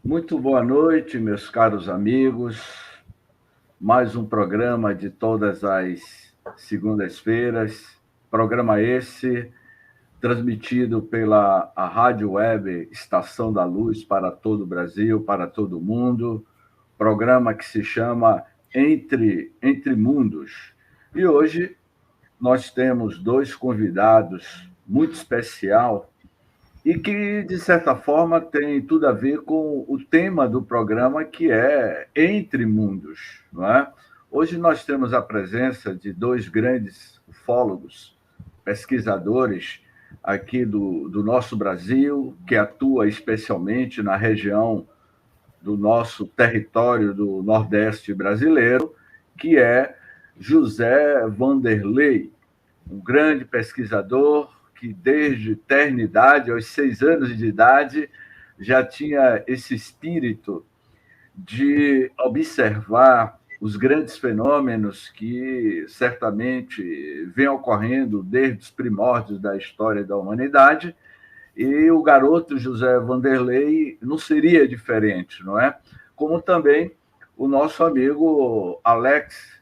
Muito boa noite, meus caros amigos. Mais um programa de todas as segundas-feiras. Programa esse transmitido pela a Rádio Web Estação da Luz para todo o Brasil, para todo o mundo. Programa que se chama Entre Mundos. E hoje nós temos dois convidados muito especial e que, de certa forma, tem tudo a ver com o tema do programa, que é Entre Mundos, não é? Hoje nós temos a presença de dois grandes ufólogos, pesquisadores aqui do nosso Brasil, que atua especialmente na região do nosso território do Nordeste brasileiro, que é José Vanderlei, um grande pesquisador que desde eternidade, aos 6 anos de idade, já tinha esse espírito de observar os grandes fenômenos que certamente vêm ocorrendo desde os primórdios da história da humanidade, e o garoto José Vanderlei não seria diferente, não é? Como também o nosso amigo Alex,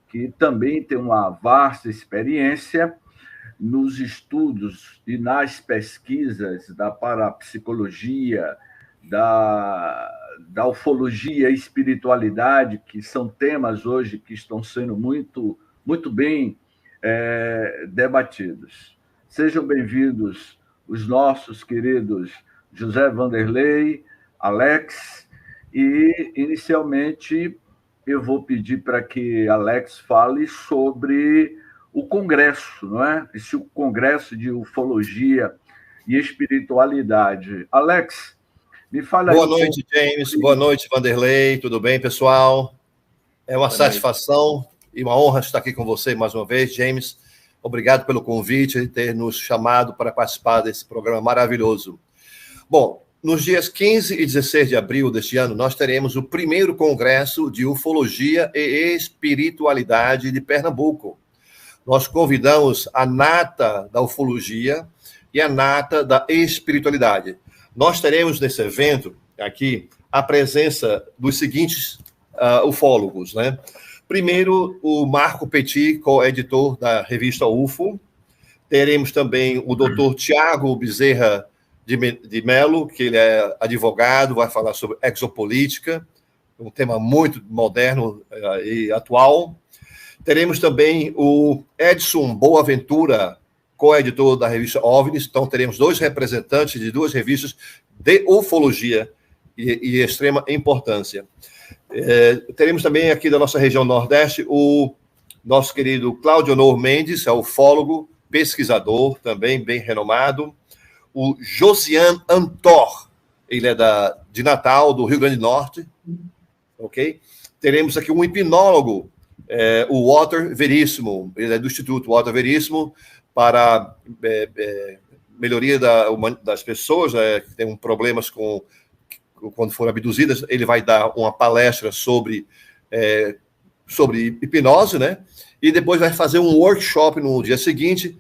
que também tem uma vasta experiência nos estudos e nas pesquisas da parapsicologia, da ufologia e espiritualidade, que são temas hoje que estão sendo muito, muito bem debatidos. Sejam bem-vindos os nossos queridos José Vanderlei, Alex, e, inicialmente, eu vou pedir para que Alex fale sobre o Congresso, não é? Esse Congresso de Ufologia e Espiritualidade. Alex, me fala aí. Boa noite, James. Boa noite, Vanderlei. Tudo bem, pessoal? É uma satisfação e uma honra estar aqui com você mais uma vez, James. Obrigado pelo convite e ter nos chamado para participar desse programa maravilhoso. Bom, nos dias 15 e 16 de abril deste ano, nós teremos o primeiro Congresso de Ufologia e Espiritualidade de Pernambuco. Nós convidamos a nata da ufologia e a nata da espiritualidade. Nós teremos nesse evento aqui a presença dos seguintes ufólogos, né? Primeiro, o Marco Petit, co-editor da revista UFO. Teremos também o doutor Tiago Bezerra de Melo, que ele é advogado, vai falar sobre exopolítica, um tema muito moderno e atual. Teremos também o Edson Boaventura, co-editor da revista OVNIs. Então, teremos dois representantes de duas revistas de ufologia e extrema importância. Teremos também aqui da nossa região Nordeste o nosso querido Cláudio Honor Mendes, é ufólogo, pesquisador, também bem renomado. O Josiane Antor, ele é de Natal, do Rio Grande do Norte. Ok? Teremos aqui um hipnólogo, o Walter Veríssimo, ele é do Instituto Walter Veríssimo, para melhoria das pessoas que têm problemas quando foram abduzidas. Ele vai dar uma palestra sobre hipnose, né? E depois vai fazer um workshop no dia seguinte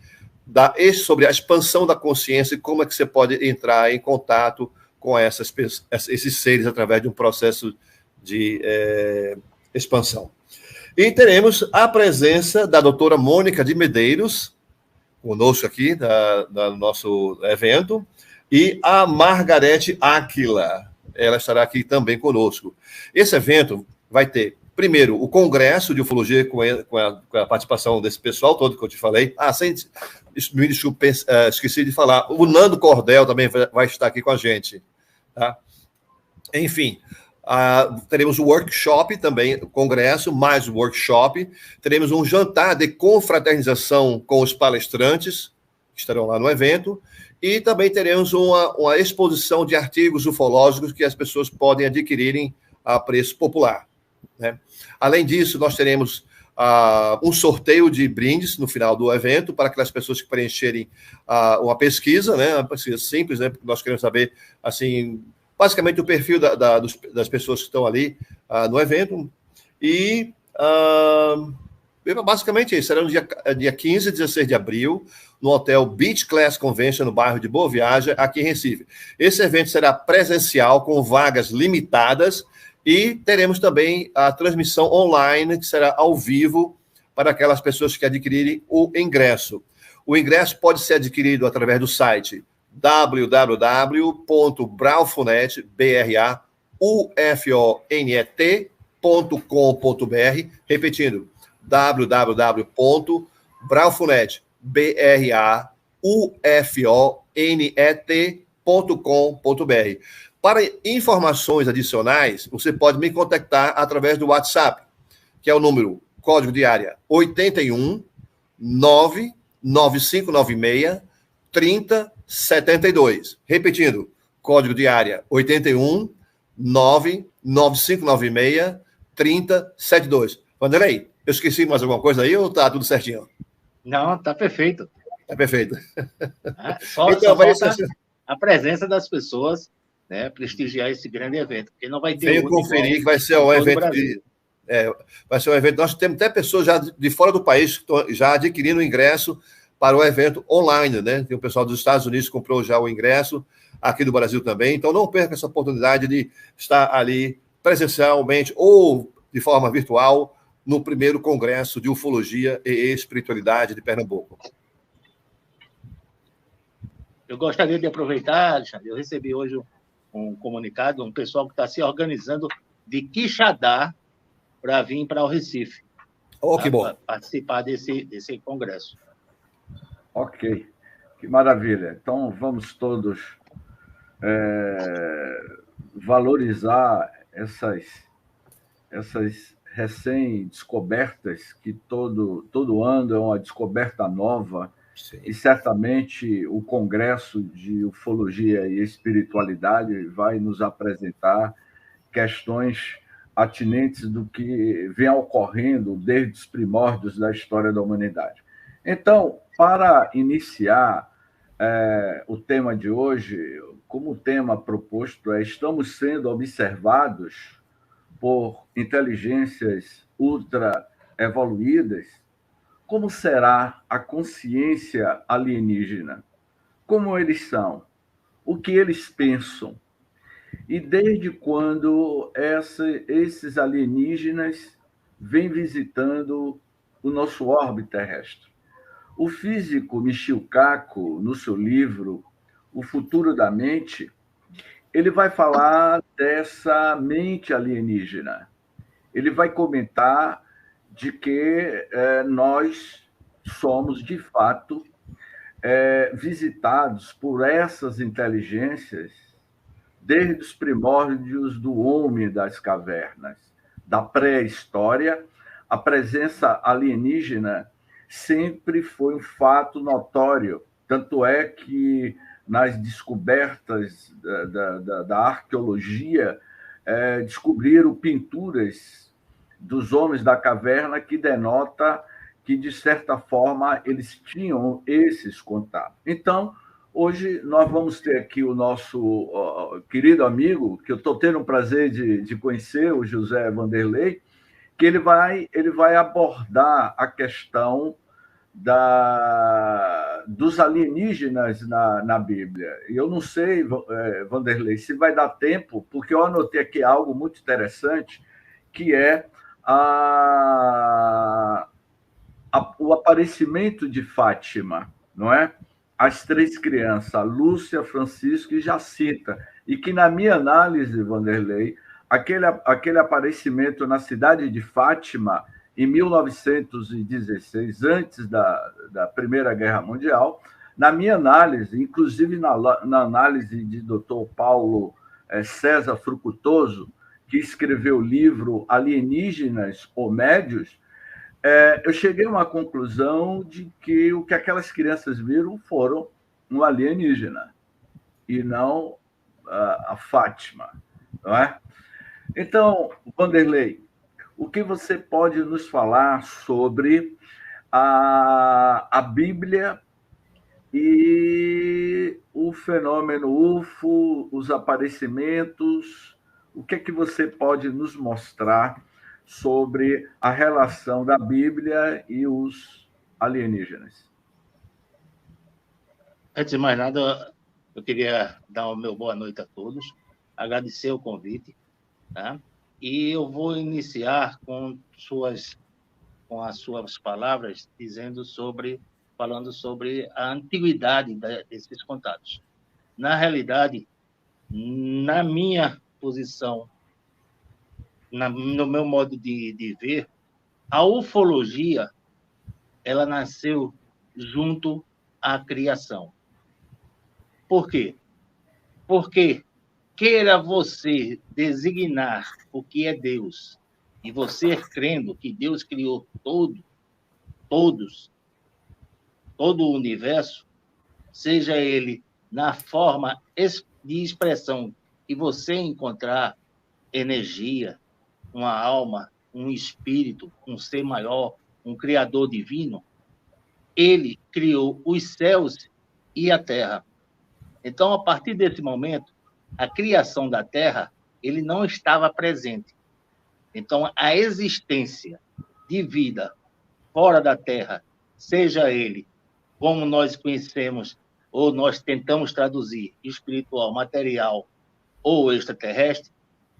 sobre a expansão da consciência e como é que você pode entrar em contato com esses seres através de um processo de expansão. E teremos a presença da doutora Mônica de Medeiros, conosco aqui, do nosso evento, e a Margarete Áquila, ela estará aqui também conosco. Esse evento vai ter, primeiro, o Congresso de Ufologia com a participação desse pessoal todo que eu te falei. Esqueci de falar, o Nando Cordel também vai estar aqui com a gente, tá? Enfim, teremos o workshop também, congresso, mais o workshop. Teremos um jantar de confraternização com os palestrantes, que estarão lá no evento. E também teremos uma exposição de artigos ufológicos que as pessoas podem adquirirem a preço popular, né? Além disso, nós teremos um sorteio de brindes no final do evento para aquelas pessoas que preencherem uma pesquisa, né? Uma pesquisa simples, né? Porque nós queremos saber, assim, basicamente o perfil das pessoas que estão ali no evento. E basicamente isso. Será no dia 15 e 16 de abril, no hotel Beach Class Convention, no bairro de Boa Viagem, aqui em Recife. Esse evento será presencial, com vagas limitadas, e teremos também a transmissão online, que será ao vivo para aquelas pessoas que adquirirem o ingresso. O ingresso pode ser adquirido através do site www.braufonet.com.br, repetindo, www.braufonet.com.br. Para informações adicionais, você pode me contactar através do WhatsApp, que é o número, código de área 81 99596 3072. Repetindo, código de área 81 99596 3072. Vanderlei, eu esqueci mais alguma coisa aí ou tá tudo certinho? Não, tá perfeito. Tá perfeito. Só falta a presença das pessoas, né, prestigiar esse grande evento, porque não vai ter. Venho conferir que vai ser um evento vai ser um evento. Nós temos até pessoas já de fora do país que estão já adquirindo o ingresso para o evento online, né? Tem o pessoal dos Estados Unidos que comprou já o ingresso, aqui do Brasil também. Então não perca essa oportunidade de estar ali presencialmente ou de forma virtual no primeiro congresso de ufologia e espiritualidade de Pernambuco. Eu gostaria de aproveitar, Alexandre, eu recebi hoje um comunicado, um pessoal que está se organizando de Quixadá para vir para o Recife. Oh, que bom. Participar desse congresso. Ok, que maravilha. Então, vamos todos valorizar essas recém-descobertas, que todo ano é uma descoberta nova. Sim. E certamente o Congresso de Ufologia e Espiritualidade vai nos apresentar questões atinentes do que vem ocorrendo desde os primórdios da história da humanidade. Então, para iniciar o tema de hoje, como o tema proposto é: estamos sendo observados por inteligências ultra evoluídas. Como será a consciência alienígena? Como eles são? O que eles pensam? E desde quando esses alienígenas vêm visitando o nosso orbe terrestre? O físico Michio Kaku, no seu livro O Futuro da Mente, ele vai falar dessa mente alienígena. Ele vai comentar de que nós somos, de fato, visitados por essas inteligências desde os primórdios do homem das cavernas, da pré-história. A presença alienígena sempre foi um fato notório, tanto é que nas descobertas da arqueologia descobriram pinturas dos homens da caverna que denota que, de certa forma, eles tinham esses contatos. Então, hoje nós vamos ter aqui o nosso querido amigo, que eu estou tendo o prazer de conhecer, o José Vanderlei, que ele vai abordar a questão dos alienígenas na Bíblia. E eu não sei, Vanderlei, se vai dar tempo, porque eu anotei aqui algo muito interessante, que é o aparecimento de Fátima, não é? As três crianças, Lúcia, Francisco e Jacinta, e que, na minha análise, Vanderlei, aquele aparecimento na cidade de Fátima, em 1916, antes da Primeira Guerra Mundial, na minha análise, inclusive na análise de Dr. Paulo César Fructuoso, que escreveu o livro Alienígenas ou Médios, eu cheguei a uma conclusão de que o que aquelas crianças viram foram um alienígena, e não a Fátima, não é? Então, Vanderlei, o que você pode nos falar sobre a Bíblia e o fenômeno UFO, os aparecimentos? O que é que você pode nos mostrar sobre a relação da Bíblia e os alienígenas? Antes de mais nada, eu queria dar o meu boa noite a todos, agradecer o convite, tá? E eu vou iniciar com as suas palavras, falando sobre a antiguidade desses contatos. Na realidade, na minha posição, no meu modo de ver, a ufologia ela nasceu junto à criação. Por quê? Porque queira você designar o que é Deus, e você crendo que Deus criou todo o universo, seja ele na forma de expressão que você encontrar energia, uma alma, um espírito, um ser maior, um criador divino, ele criou os céus e a terra. Então, a partir desse momento, a criação da terra, ele não estava presente. Então, a existência de vida fora da terra, seja ele como nós conhecemos, ou nós tentamos traduzir, espiritual, material ou extraterrestre,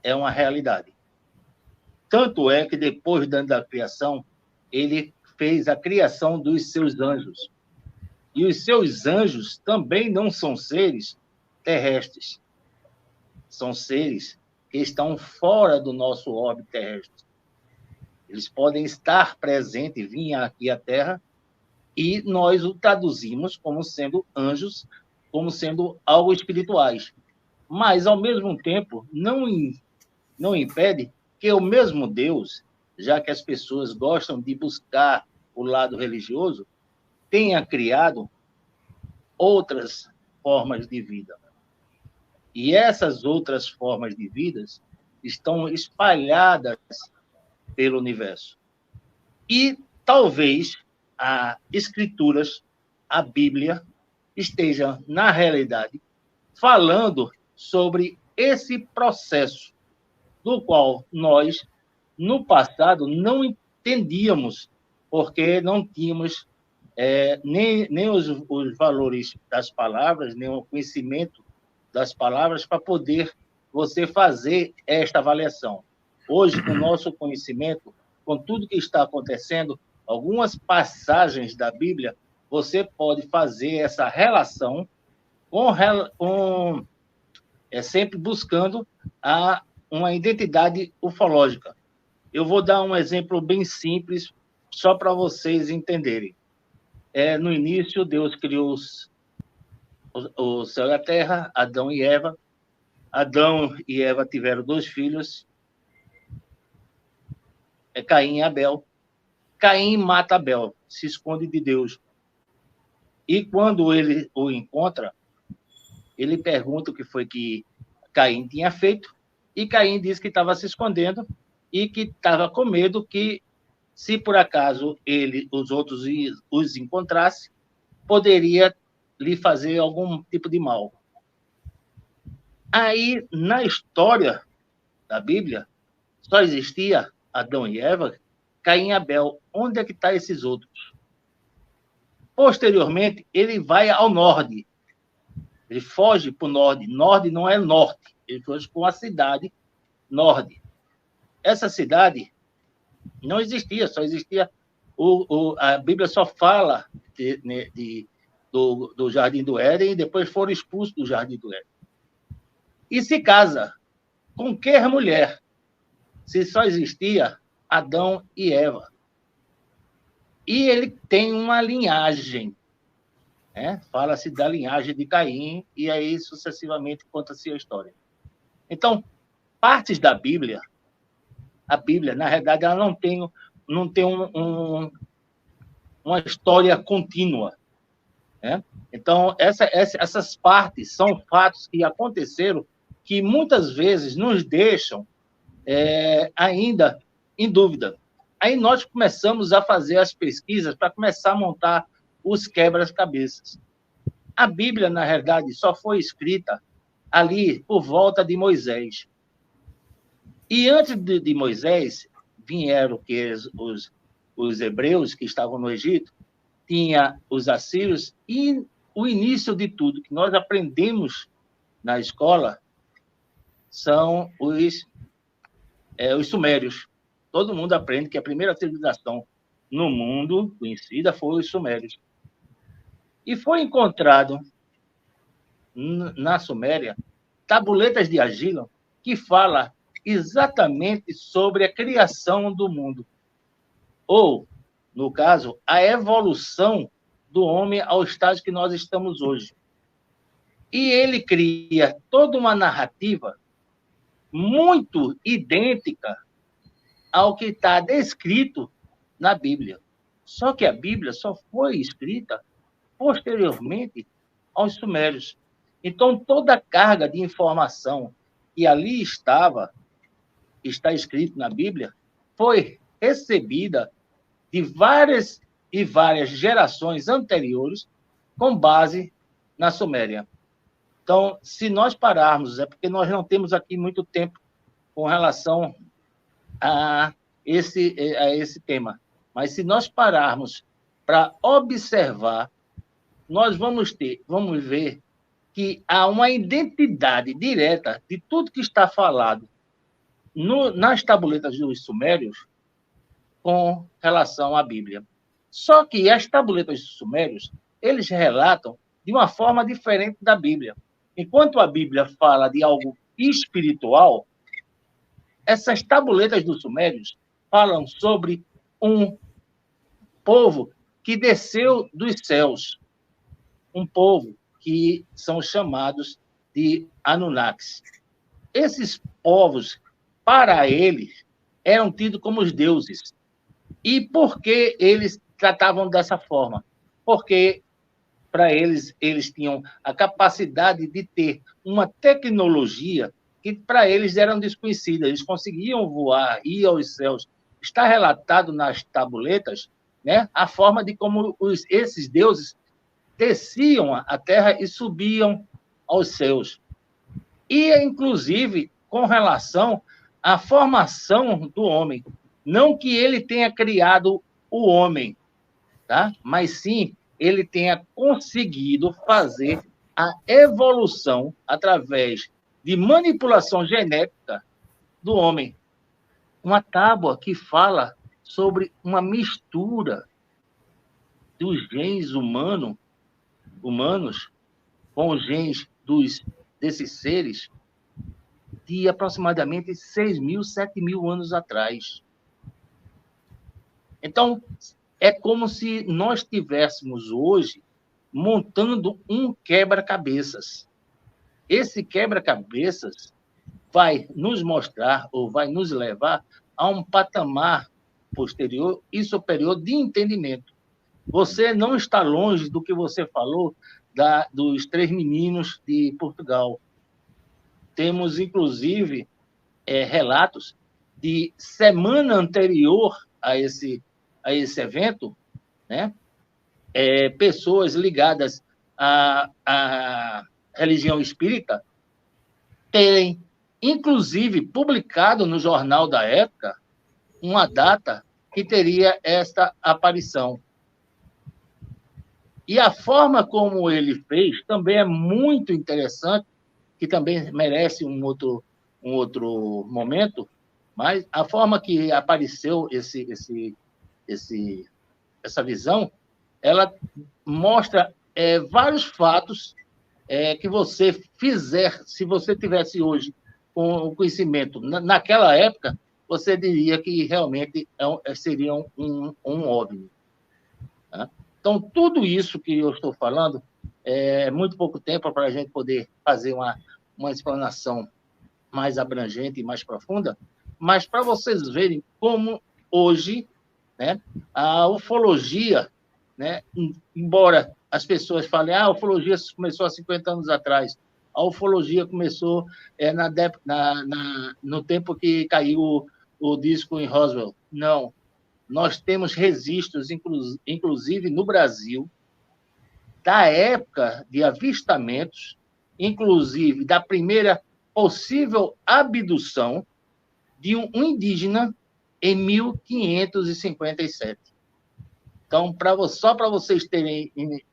é uma realidade. Tanto é que depois da criação, ele fez a criação dos seus anjos. E os seus anjos também não são seres terrestres. São seres que estão fora do nosso órbito terrestre. Eles podem estar presentes, vir aqui à Terra, e nós o traduzimos como sendo anjos, como sendo algo espirituais. Mas, ao mesmo tempo, não impede que o mesmo Deus, já que as pessoas gostam de buscar o lado religioso, tenha criado outras formas de vida. E essas outras formas de vida estão espalhadas pelo universo. E talvez as escrituras, a Bíblia, esteja, na realidade, falando sobre esse processo do qual nós, no passado, não entendíamos, porque não tínhamos nem os valores das palavras, nem o conhecimento das palavras para poder você fazer esta avaliação. Hoje, com o nosso conhecimento, com tudo que está acontecendo, algumas passagens da Bíblia, você pode fazer essa relação sempre buscando uma identidade ufológica. Eu vou dar um exemplo bem simples, só para vocês entenderem. No início, Deus criou o céu e a terra, Adão e Eva. Adão e Eva tiveram 2 filhos, Caim e Abel. Caim mata Abel, se esconde de Deus. E quando ele o encontra, ele pergunta o que foi que Caim tinha feito, e Caim diz que estava se escondendo e que estava com medo que, se por acaso os outros os encontrassem, poderia lhe fazer algum tipo de mal. Aí, na história da Bíblia, só existia Adão e Eva, Caim e Abel. Onde é que estão esses outros? Posteriormente, ele vai ao norte. Ele foge para o norte. Norte não é norte. Ele foge para uma cidade norte. Essa cidade não existia, só existia... a Bíblia só fala do Jardim do Éden, e depois foram expulsos do Jardim do Éden. E se casa com que mulher, se só existia Adão e Eva? E ele tem uma linhagem, né? Fala-se da linhagem de Caim, e aí sucessivamente conta-se a história. Então, partes da Bíblia, a Bíblia, na realidade, ela não tem uma história contínua, né? Então, essas partes são fatos que aconteceram que muitas vezes nos deixam ainda em dúvida. Aí nós começamos a fazer as pesquisas para começar a montar os quebra-cabeças. A Bíblia, na realidade, só foi escrita ali por volta de Moisés. E antes de Moisés, vieram os hebreus que estavam no Egito, tinha os assírios, e o início de tudo que nós aprendemos na escola são os sumérios. Todo mundo aprende que a primeira civilização no mundo conhecida foi os sumérios. E foi encontrado na Suméria tabuletas de argila que fala exatamente sobre a criação do mundo. Ou, no caso, a evolução do homem ao estágio que nós estamos hoje. E ele cria toda uma narrativa muito idêntica ao que está descrito na Bíblia. Só que a Bíblia só foi escrita posteriormente aos sumérios. Então, toda a carga de informação que ali está escrito na Bíblia, foi recebida de várias e várias gerações anteriores com base na Suméria. Então, se nós pararmos, é porque nós não temos aqui muito tempo com relação a esse tema, mas se nós pararmos para observar, nós vamos ver que há uma identidade direta de tudo que está falado nas tabuletas dos sumérios com relação à Bíblia. Só que as tabuletas dos sumérios, eles relatam de uma forma diferente da Bíblia. Enquanto a Bíblia fala de algo espiritual, essas tabuletas dos sumérios falam sobre um povo que desceu dos céus, um povo que são chamados de Anunnakis. Esses povos, para eles, eram tidos como os deuses. E por que eles tratavam dessa forma? Porque, para eles tinham a capacidade de ter uma tecnologia que, para eles, eram desconhecida. Eles conseguiam voar, ir aos céus. Está relatado nas tabuletas, né, a forma de como esses deuses desciam a terra e subiam aos céus. E, inclusive, com relação à formação do homem. Não que ele tenha criado o homem, tá? Mas sim ele tenha conseguido fazer a evolução através de manipulação genética do homem. Uma tábua que fala sobre uma mistura dos genes humanos com os genes desses seres de aproximadamente 6.000, 7.000 anos atrás. Então, é como se nós estivéssemos hoje montando um quebra-cabeças. Esse quebra-cabeças vai nos mostrar ou vai nos levar a um patamar posterior e superior de entendimento. Você não está longe do que você falou dos 3 meninos de Portugal. Temos, inclusive, relatos de semana anterior a esse evento, né? Pessoas ligadas à religião espírita terem, inclusive, publicado no jornal da época uma data que teria esta aparição. E a forma como ele fez também é muito interessante, que também merece um outro momento, mas a forma que apareceu essa visão, ela mostra vários fatos que você fizer, se você tivesse hoje com o conhecimento naquela época, você diria que realmente seria um OVNI. Tá? Então, tudo isso que eu estou falando é muito pouco tempo para a gente poder fazer uma explanação mais abrangente e mais profunda, mas para vocês verem como hoje, né, a ufologia, né, embora as pessoas falem, a ufologia começou há 50 anos atrás, a ufologia começou no tempo que caiu o disco em Roswell. Não, nós temos registros, inclusive no Brasil, da época de avistamentos, inclusive da primeira possível abdução de um indígena em 1557. Então, só para vocês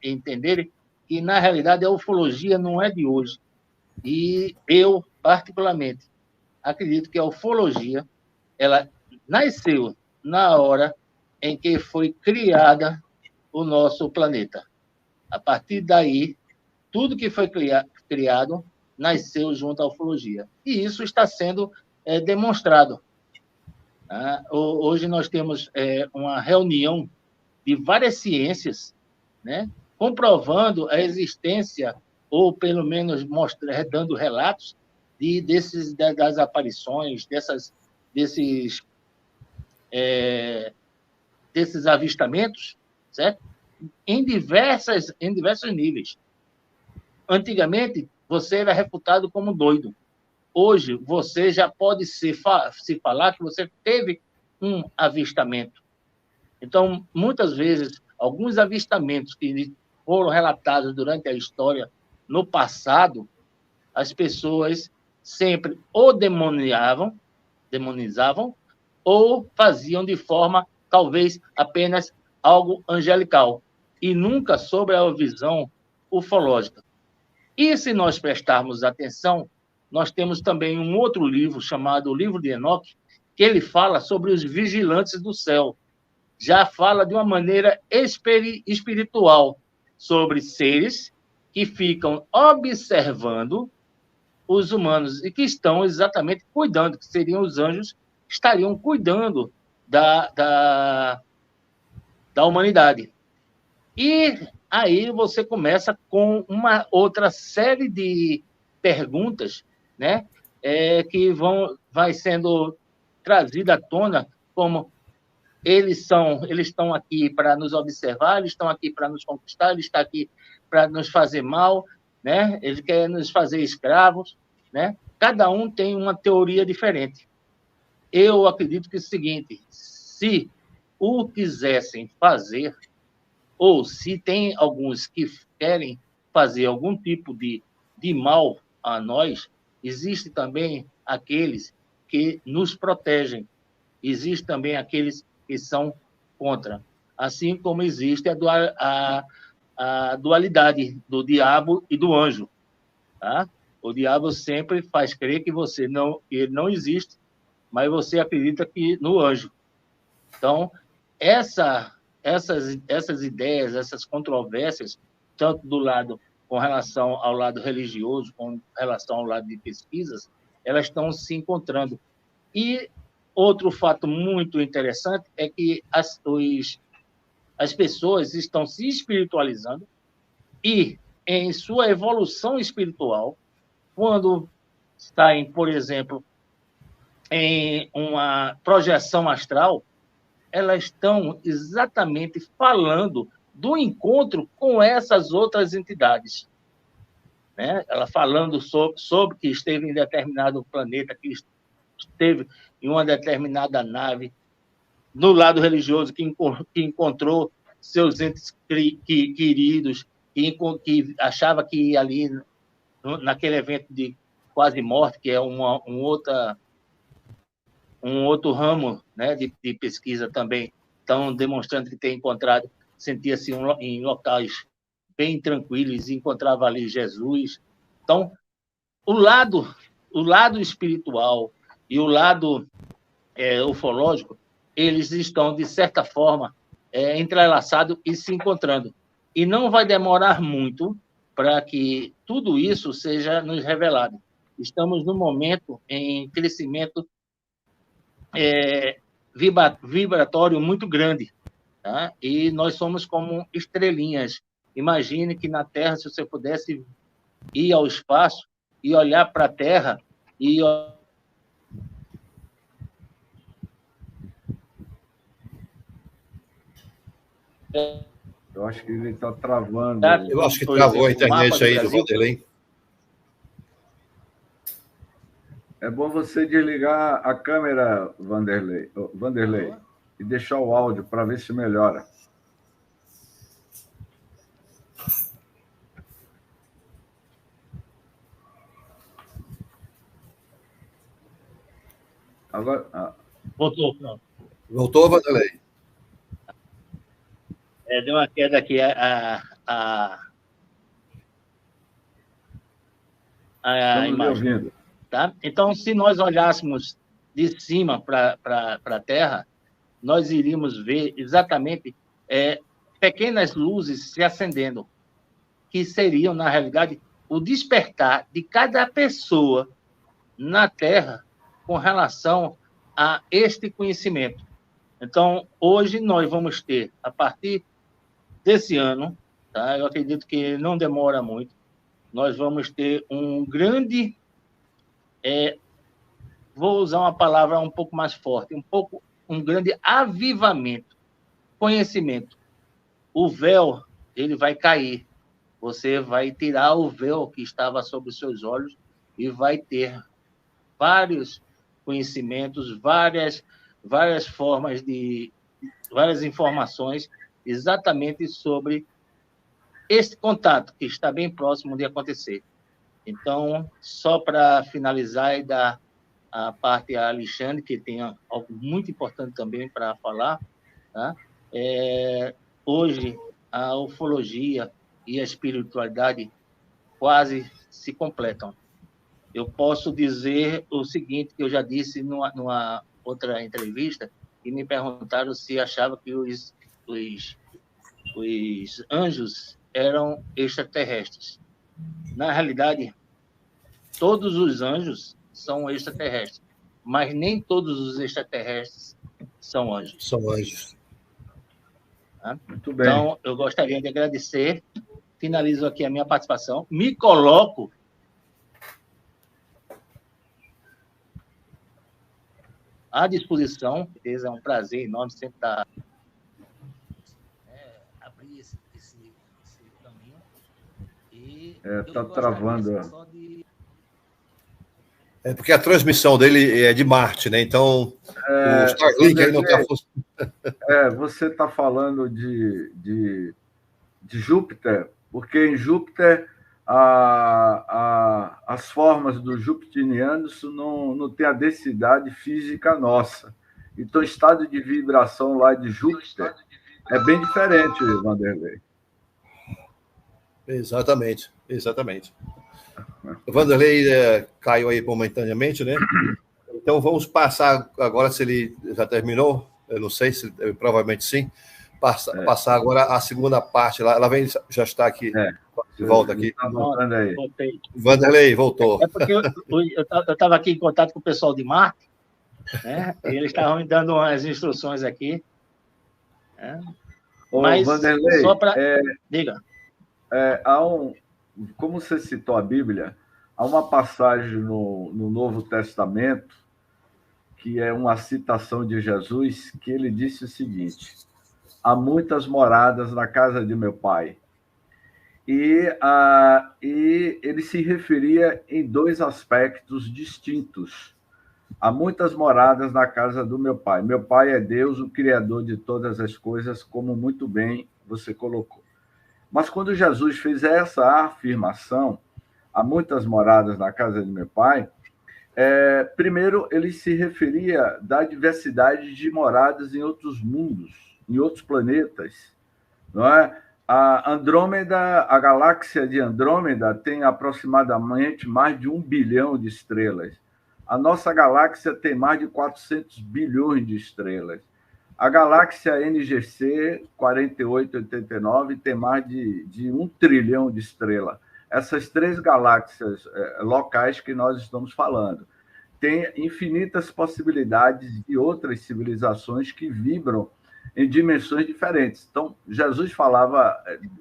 entenderem que, na realidade, a ufologia não é de hoje. E eu, particularmente, acredito que a ufologia ela nasceu na hora em que foi criada o nosso planeta. A partir daí, tudo que foi criado nasceu junto à ufologia. E isso está sendo demonstrado. Hoje nós temos uma reunião de várias ciências, né, comprovando a existência, ou pelo menos dando relatos das aparições, desses avistamentos, certo? Em diversos níveis. Antigamente, você era refutado como doido. Hoje, você já pode se falar que você teve um avistamento. Então, muitas vezes, alguns avistamentos que foram relatados durante a história, no passado, as pessoas sempre ou demonizavam, ou faziam de forma, talvez, apenas algo angelical, e nunca sobre a visão ufológica. E se nós prestarmos atenção, nós temos também um outro livro, chamado o Livro de Enoque, que ele fala sobre os vigilantes do céu. Já fala de uma maneira espiritual, sobre seres que ficam observando os humanos e que estão exatamente cuidando, que seriam os anjos, estariam cuidando da humanidade. E aí você começa com uma outra série de perguntas, né, que vai sendo trazida à tona, como eles estão aqui para nos observar, eles estão aqui para nos conquistar, eles estão aqui para nos fazer mal, né? Eles querem nos fazer escravos, né? Cada um tem uma teoria diferente. Eu acredito que é o seguinte: se o quisessem fazer, ou se tem alguns que querem fazer algum tipo de mal a nós, existe também aqueles que nos protegem, existe também aqueles que são contra. Assim como existe a dualidade do diabo e do anjo. Tá? O diabo sempre faz crer que ele não existe, mas você acredita que no anjo. Então, essas ideias, essas controvérsias, tanto com relação ao lado religioso, com relação ao lado de pesquisas, elas estão se encontrando. E outro fato muito interessante é que as pessoas estão se espiritualizando e, em sua evolução espiritual, quando saem, por exemplo, em uma projeção astral, elas estão exatamente falando do encontro com essas outras entidades. Né? Ela falando sobre que esteve em determinado planeta, que esteve em uma determinada nave, no lado religioso, que encontrou seus entes queridos, que achava que ia ali, naquele evento de quase morte, que é um outro ramo, né, de pesquisa também, estão demonstrando que tem encontrado, sentia-se em locais bem tranquilos, encontrava ali Jesus. Então, o lado espiritual e o lado ufológico, eles estão, de certa forma, entrelaçados e se encontrando. E não vai demorar muito para que tudo isso seja nos revelado. Estamos num momento em crescimento vibratório muito grande, tá? E nós somos como estrelinhas. Imagine que na Terra, se você pudesse ir ao espaço e olhar para a Terra, E eu acho que ele está travando. Eu acho que travou a internet aí do Vanderlei. É bom você desligar a câmera, Vanderlei, e deixar o áudio para ver se melhora. Agora. Voltou, pronto. Voltou, Vanderlei? Deu uma queda aqui a imagem. Tá? Então, se nós olhássemos de cima para a Terra, nós iríamos ver exatamente pequenas luzes se acendendo, que seriam, na realidade, o despertar de cada pessoa na Terra com relação a este conhecimento. Então, hoje nós vamos ter, a partir desse ano, tá? Eu acredito que não demora muito, nós vamos ter um grande, vou usar uma palavra um pouco mais forte, um grande avivamento, conhecimento. O véu, ele vai cair. Você vai tirar o véu que estava sobre os seus olhos e vai ter vários conhecimentos, várias formas várias informações exatamente sobre esse contato que está bem próximo de acontecer. Então, só para finalizar e dar a parte a Alexandre, que tem algo muito importante também para falar, tá? Hoje, a ufologia e a espiritualidade quase se completam. Eu posso dizer o seguinte, que eu já disse numa outra entrevista, e me perguntaram se achava que os anjos eram extraterrestres. Na realidade, todos os anjos são extraterrestres, mas nem todos os extraterrestres são anjos. São anjos. Tá? Muito bem. Então, eu gostaria de agradecer, finalizo aqui a minha participação, me coloco à disposição, é um prazer enorme sempre estar abrir esse caminho. Está travando. Porque a transmissão dele é de Marte, né? Então, o Starlink aí não está funcionando. Você está falando de Júpiter, porque em Júpiter as formas dos jupiterianos não têm a densidade física nossa. Então, o estado de vibração lá de Júpiter é bem diferente, Vanderlei. Exatamente. O Vanderlei caiu aí momentaneamente, né? Então, vamos passar agora, se ele já terminou, eu não sei, provavelmente sim, passar agora a segunda parte. Lá vem, já está aqui, de volta aqui. Tá voltando aí. Vanderlei, voltou. É porque eu estava aqui em contato com o pessoal de Marte, né? E eles estavam me dando umas instruções aqui. Mas, Vanderlei, só para... Diga. Como você citou a Bíblia, há uma passagem no Novo Testamento que é uma citação de Jesus, que ele disse o seguinte: há muitas moradas na casa de meu pai. E ele se referia em dois aspectos distintos. Há muitas moradas na casa do meu pai. Meu pai é Deus, o Criador de todas as coisas, como muito bem você colocou. Mas quando Jesus fez essa afirmação, há muitas moradas na casa de meu pai, primeiro ele se referia da diversidade de moradas em outros mundos, em outros planetas, não é? A Andrômeda, a galáxia de Andrômeda tem aproximadamente mais de 1 bilhão de estrelas. A nossa galáxia tem mais de 400 bilhões de estrelas. A galáxia NGC 4889 tem mais de 1 trilhão de estrelas. Essas três galáxias locais que nós estamos falando. Tem infinitas possibilidades de outras civilizações que vibram em dimensões diferentes. Então, Jesus falava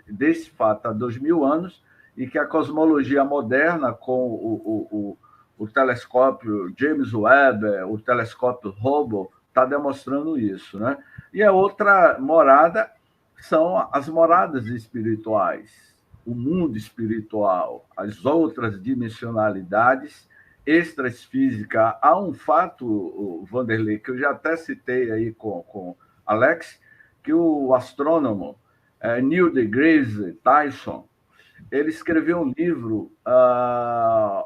desse fato há 2000 anos e que a cosmologia moderna, com o telescópio James Webb, o telescópio Hubble, está demonstrando isso, né? E a outra morada são as moradas espirituais, o mundo espiritual, as outras dimensionalidades extrafísica. Há um fato, Vanderlei, que eu já até citei aí com Alex, que o astrônomo Neil deGrasse Tyson, ele escreveu um livro,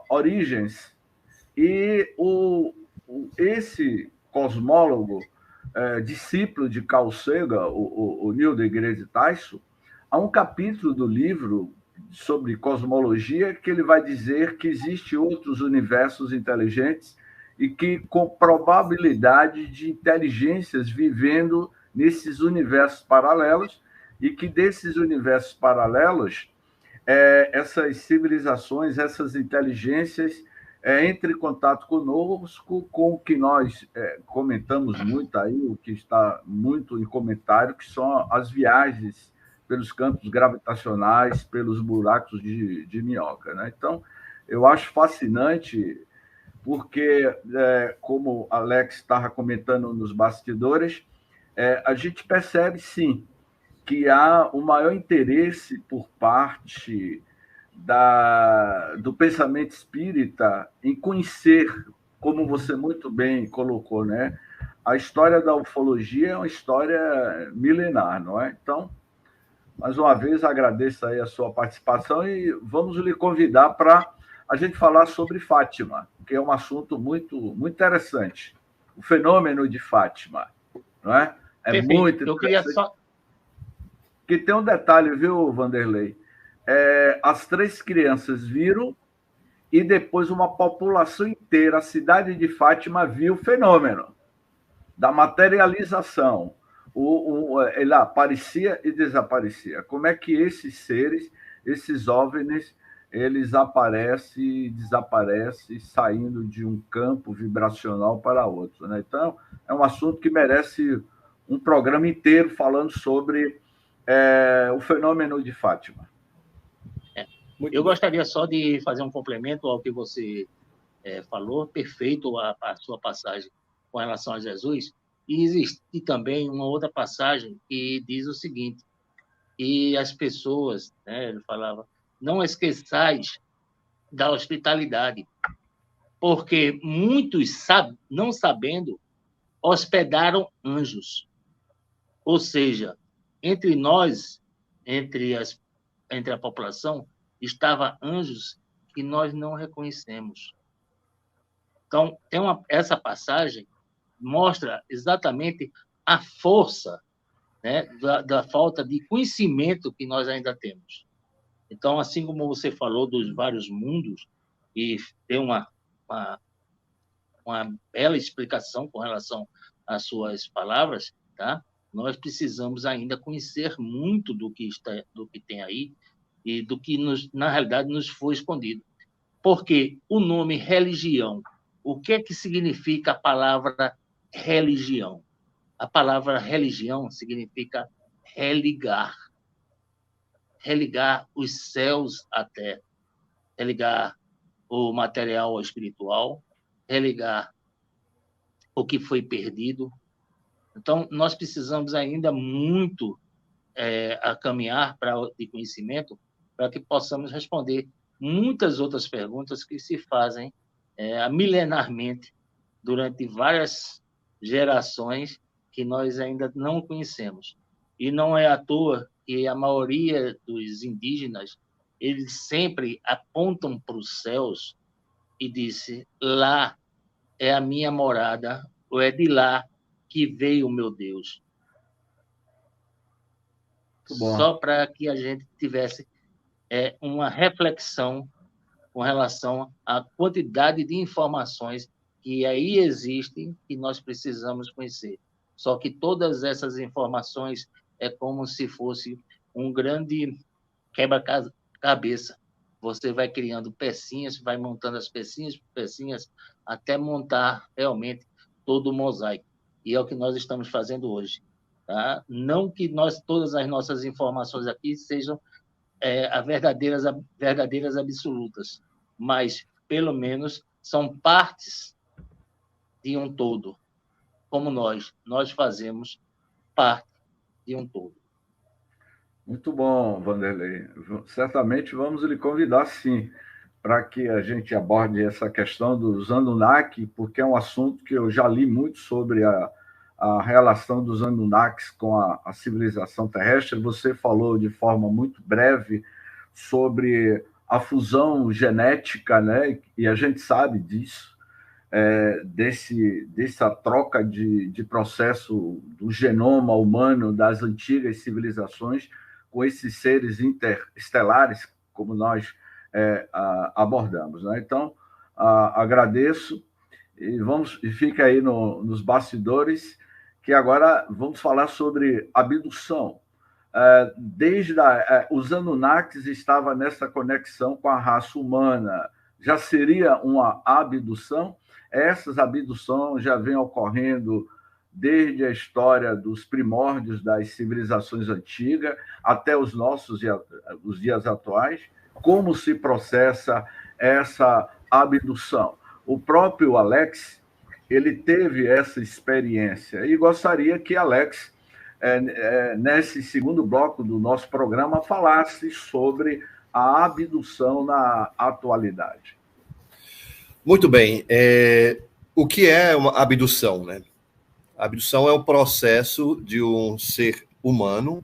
Origens, e esse cosmólogo, discípulo de Carl Sagan, o Neil deGrasse Tyson, há um capítulo do livro sobre cosmologia que ele vai dizer que existem outros universos inteligentes e que com probabilidade de inteligências vivendo nesses universos paralelos e que desses universos paralelos essas civilizações, essas inteligências entre em contato conosco com o que nós comentamos muito aí, o que está muito em comentário, que são as viagens pelos campos gravitacionais, pelos buracos de minhoca, né? Então, eu acho fascinante, porque, como Alex estava comentando nos bastidores, a gente percebe, sim, que há um maior interesse por parte do pensamento espírita em conhecer, como você muito bem colocou, né? A história da ufologia é uma história milenar, não é? Então, mais uma vez, agradeço aí a sua participação e vamos lhe convidar para a gente falar sobre Fátima, que é um assunto muito, muito interessante. O fenômeno de Fátima, não é? É Perfeito. Muito interessante. Eu queria só... Que tem um detalhe, viu, Vanderlei? As 3 crianças viram e depois uma população inteira, a cidade de Fátima, viu o fenômeno da materialização. Ele aparecia e desaparecia. Como é que esses seres, esses OVNIs, eles aparecem e desaparecem saindo de um campo vibracional para outro, né? Então, é um assunto que merece um programa inteiro falando sobre o fenômeno de Fátima. Eu gostaria só de fazer um complemento ao que você falou, perfeito a sua passagem com relação a Jesus, e existe também uma outra passagem que diz o seguinte, e as pessoas, né, ele falava, não esqueçais da hospitalidade, porque muitos, não sabendo, hospedaram anjos. Ou seja, entre nós, entre a população, estava anjos que nós não reconhecemos. Então, essa passagem mostra exatamente a força, né, da falta de conhecimento que nós ainda temos. Então, assim como você falou dos vários mundos, e tem uma bela explicação com relação às suas palavras, tá? Nós precisamos ainda conhecer muito do que tem aí e do que, na realidade, nos foi escondido. Porque o nome religião, o que é que significa a palavra religião? A palavra religião significa religar. Religar os céus à terra. Religar o material ao espiritual. Religar o que foi perdido. Então, nós precisamos ainda muito a caminhar de conhecimento para que possamos responder muitas outras perguntas que se fazem milenarmente durante várias gerações que nós ainda não conhecemos. E não é à toa que a maioria dos indígenas, eles sempre apontam para os céus e dizem, lá é a minha morada, ou é de lá que veio o meu Deus. Só para que a gente tivesse uma reflexão com relação à quantidade de informações que aí existem e nós precisamos conhecer. Só que todas essas informações é como se fosse um grande quebra-cabeça. Você vai criando pecinhas, vai montando as pecinhas, até montar realmente todo o mosaico. E é o que nós estamos fazendo hoje. Tá? Não que todas as nossas informações aqui sejam verdadeiras absolutas, mas, pelo menos, são partes de um todo, como nós fazemos parte de um todo. Muito bom, Vanderlei. Certamente vamos lhe convidar, sim, para que a gente aborde essa questão dos Anunnaki, porque é um assunto que eu já li muito sobre a relação dos Anunnakis com a civilização terrestre. Você falou de forma muito breve sobre a fusão genética, né? E a gente sabe disso, dessa troca de processo do genoma humano das antigas civilizações com esses seres interestelares, como nós abordamos, né? Então, agradeço e fica aí nos bastidores, que agora vamos falar sobre abdução. Os Anunnakis estavam nessa conexão com a raça humana. Já seria uma abdução? Essas abduções já vêm ocorrendo desde a história dos primórdios das civilizações antigas até os dias atuais. Como se processa essa abdução? O próprio Alex, ele teve essa experiência e gostaria que Alex, nesse segundo bloco do nosso programa, falasse sobre a abdução na atualidade. Muito bem. O que é uma abdução, né? A abdução é o processo de um ser humano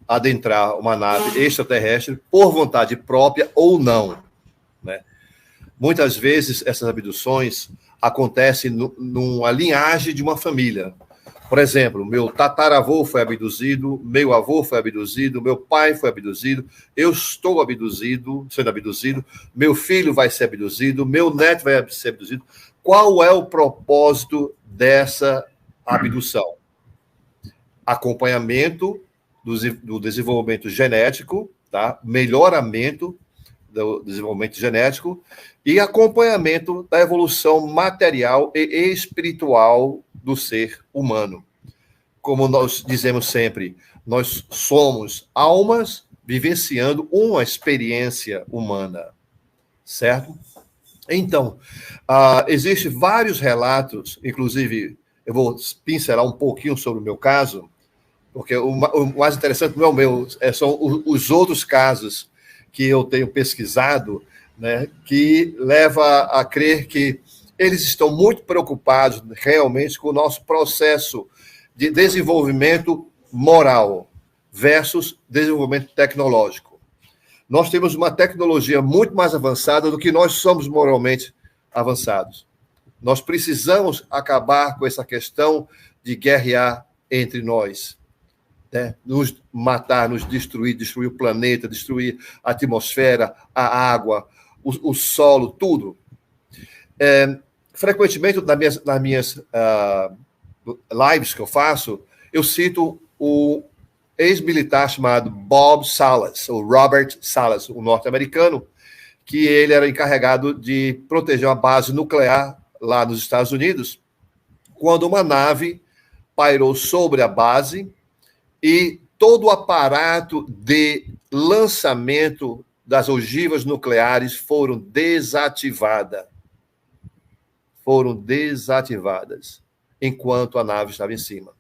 adentrar uma nave extraterrestre por vontade própria ou não, né? Muitas vezes essas abduções acontecem numa linhagem de uma família. Por exemplo, meu tataravô foi abduzido, meu avô foi abduzido, meu pai foi abduzido, eu estou sendo abduzido, meu filho vai ser abduzido, meu neto vai ser abduzido. Qual é o propósito dessa abdução? Acompanhamento do desenvolvimento genético, tá? Melhoramento do desenvolvimento genético e acompanhamento da evolução material e espiritual do ser humano. Como nós dizemos sempre, nós somos almas vivenciando uma experiência humana, certo? Então, existem vários relatos, inclusive, eu vou pincelar um pouquinho sobre o meu caso, porque o mais interessante não é o meu, são os outros casos que eu tenho pesquisado, né, que leva a crer que eles estão muito preocupados realmente com o nosso processo de desenvolvimento moral versus desenvolvimento tecnológico. Nós temos uma tecnologia muito mais avançada do que nós somos moralmente avançados. Nós precisamos acabar com essa questão de guerrear entre nós, né? Nos matar, nos destruir o planeta, destruir a atmosfera, a água, o solo, tudo. Frequentemente, nas minhas lives que eu faço, eu cito o ex-militar chamado Bob Salas, ou Robert Salas, um norte-americano, que ele era encarregado de proteger uma base nuclear lá nos Estados Unidos, quando uma nave pairou sobre a base e todo o aparato de lançamento das ogivas nucleares foram desativadas enquanto a nave estava em cima.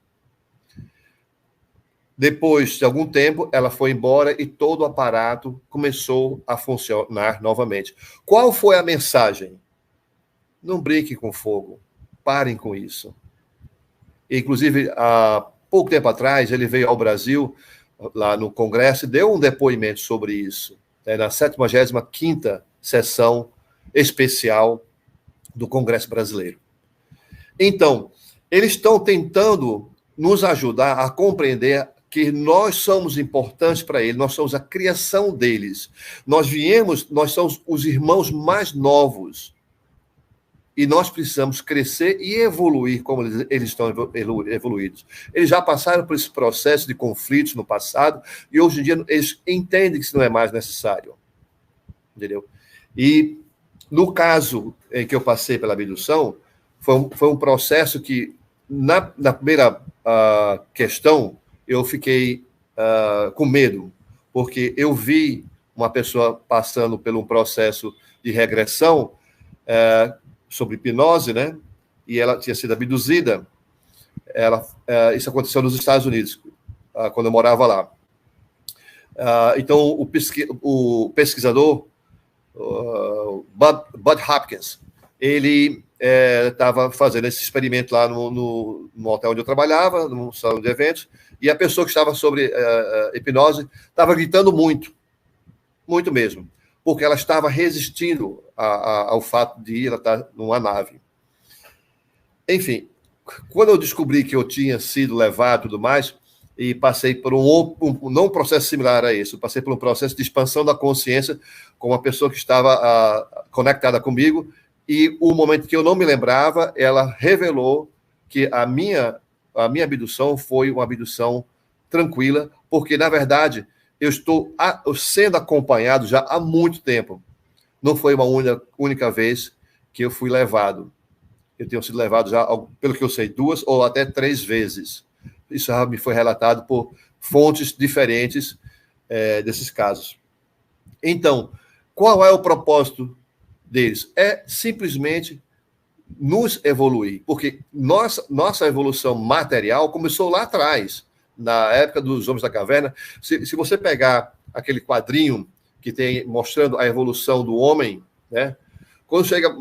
Depois de algum tempo, ela foi embora e todo o aparato começou a funcionar novamente. Qual foi a mensagem? Não brinquem com fogo. Parem com isso. Inclusive, há pouco tempo atrás, ele veio ao Brasil, lá no Congresso, e deu um depoimento sobre isso, né, na 75ª sessão especial do Congresso Brasileiro. Então, eles estão tentando nos ajudar a compreender que nós somos importantes para eles, nós somos a criação deles. Nós somos os irmãos mais novos. E nós precisamos crescer e evoluir como eles estão evoluídos. Eles já passaram por esse processo de conflitos no passado e hoje em dia eles entendem que isso não é mais necessário. Entendeu? E no caso em que eu passei pela abdução, foi um processo que, na primeira questão, eu fiquei com medo, porque eu vi uma pessoa passando por um processo de regressão sobre hipnose, né? E ela tinha sido abduzida. Isso aconteceu nos Estados Unidos, quando eu morava lá. Então, o pesquisador, Bud Hopkins, ele estava fazendo esse experimento lá no hotel onde eu trabalhava, no salão de eventos, e a pessoa que estava sobre hipnose estava gritando muito, muito mesmo, porque ela estava resistindo ao fato de ela estar numa nave. Enfim, quando eu descobri que eu tinha sido levado e tudo mais, e passei por não um processo similar a isso, passei por um processo de expansão da consciência com uma pessoa que estava conectada comigo, e o momento que eu não me lembrava, ela revelou que a minha abdução foi uma abdução tranquila, porque, na verdade, eu estou sendo acompanhado já há muito tempo. Não foi uma única vez que eu fui levado. Eu tenho sido levado já, pelo que eu sei, 2 ou até 3 vezes. Isso já me foi relatado por fontes diferentes desses casos. Então, qual é o propósito deles? É simplesmente nos evoluir, porque nossa evolução material começou lá atrás, na época dos Homens da Caverna. Se você pegar aquele quadrinho que tem mostrando a evolução do homem, né? Quando chega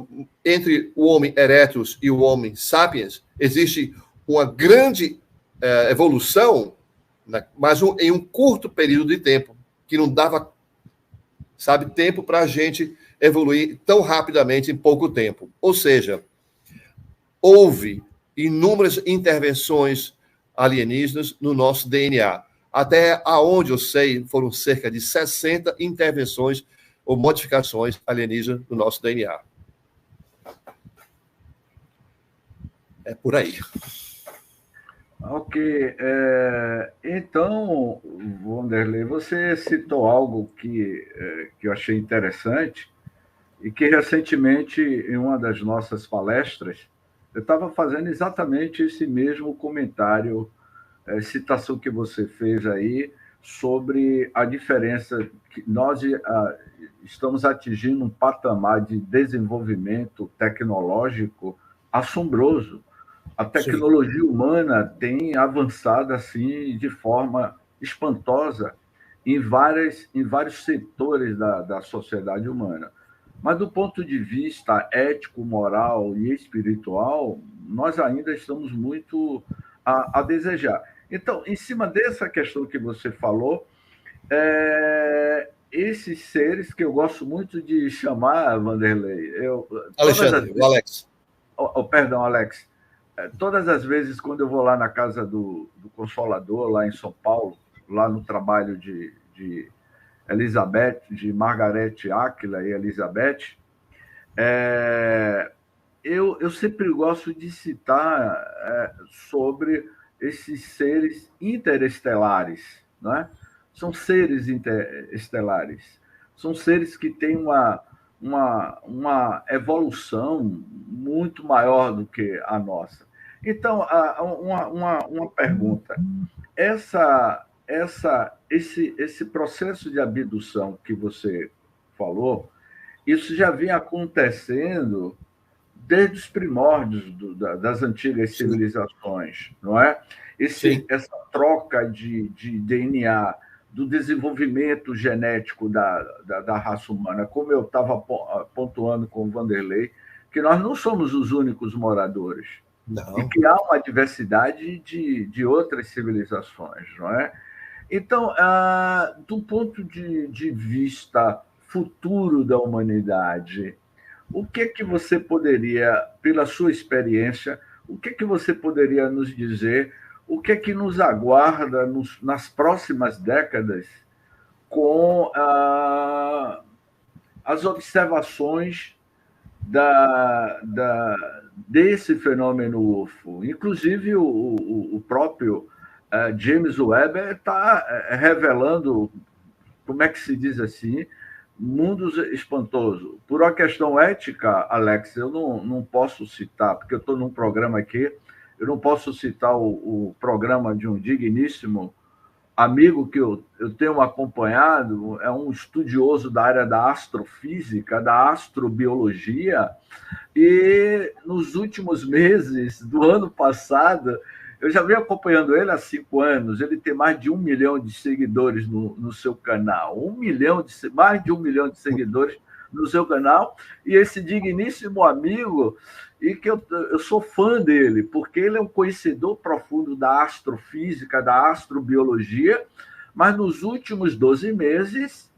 entre o Homo erectus e o Homo sapiens, existe uma grande evolução, né? Mas em um curto período de tempo, que não dava, tempo para a gente evoluir tão rapidamente em pouco tempo. Ou seja, houve inúmeras intervenções alienígenas no nosso DNA. Até aonde eu sei, foram cerca de 60 intervenções ou modificações alienígenas no nosso DNA. É por aí. Ok. Então, Wanderley, você citou algo que eu achei interessante e que recentemente, em uma das nossas palestras, eu estava fazendo exatamente esse mesmo comentário, citação que você fez aí, sobre a diferença que nós estamos atingindo um patamar de desenvolvimento tecnológico assombroso. A tecnologia humana tem avançado assim de forma espantosa em vários setores da sociedade humana. Mas do ponto de vista ético, moral e espiritual, nós ainda estamos muito a desejar. Então, em cima dessa questão que você falou, esses seres que eu gosto muito de chamar, Wanderley, Alexandre, o Alex. Perdão, Alex. Todas as vezes quando eu vou lá na casa do Consolador, lá em São Paulo, lá no trabalho de Elizabeth, de Margarete Áquila e Elizabeth, eu sempre gosto de citar sobre esses seres interestelares, não é? São seres interestelares, são seres que têm uma evolução muito maior do que a nossa. Então, uma pergunta. Esse processo de abdução que você falou, isso já vinha acontecendo desde os primórdios das antigas civilizações, não é? Essa troca de DNA, do desenvolvimento genético da raça humana, como eu estava pontuando com o Wanderley, que nós não somos os únicos moradores. Não. E que há uma diversidade de outras civilizações, não é? Então, do ponto de vista futuro da humanidade, o que você poderia, pela sua experiência, o que você poderia nos dizer, o que nos aguarda nas próximas décadas com as observações desse fenômeno UFO? Inclusive, o próprio James Webb está revelando, como é que se diz assim, mundos espantosos. Por uma questão ética, Alex, eu não posso citar, porque eu estou num programa aqui, eu não posso citar o programa de um digníssimo amigo que eu tenho acompanhado, é um estudioso da área da astrofísica, da astrobiologia, e nos últimos meses do ano passado, eu já venho acompanhando ele há 5 anos, ele tem mais de 1 milhão de seguidores no seu canal, mais de 1 milhão de seguidores no seu canal, e esse digníssimo amigo, e que eu sou fã dele, porque ele é um conhecedor profundo da astrofísica, da astrobiologia, mas nos últimos 12 meses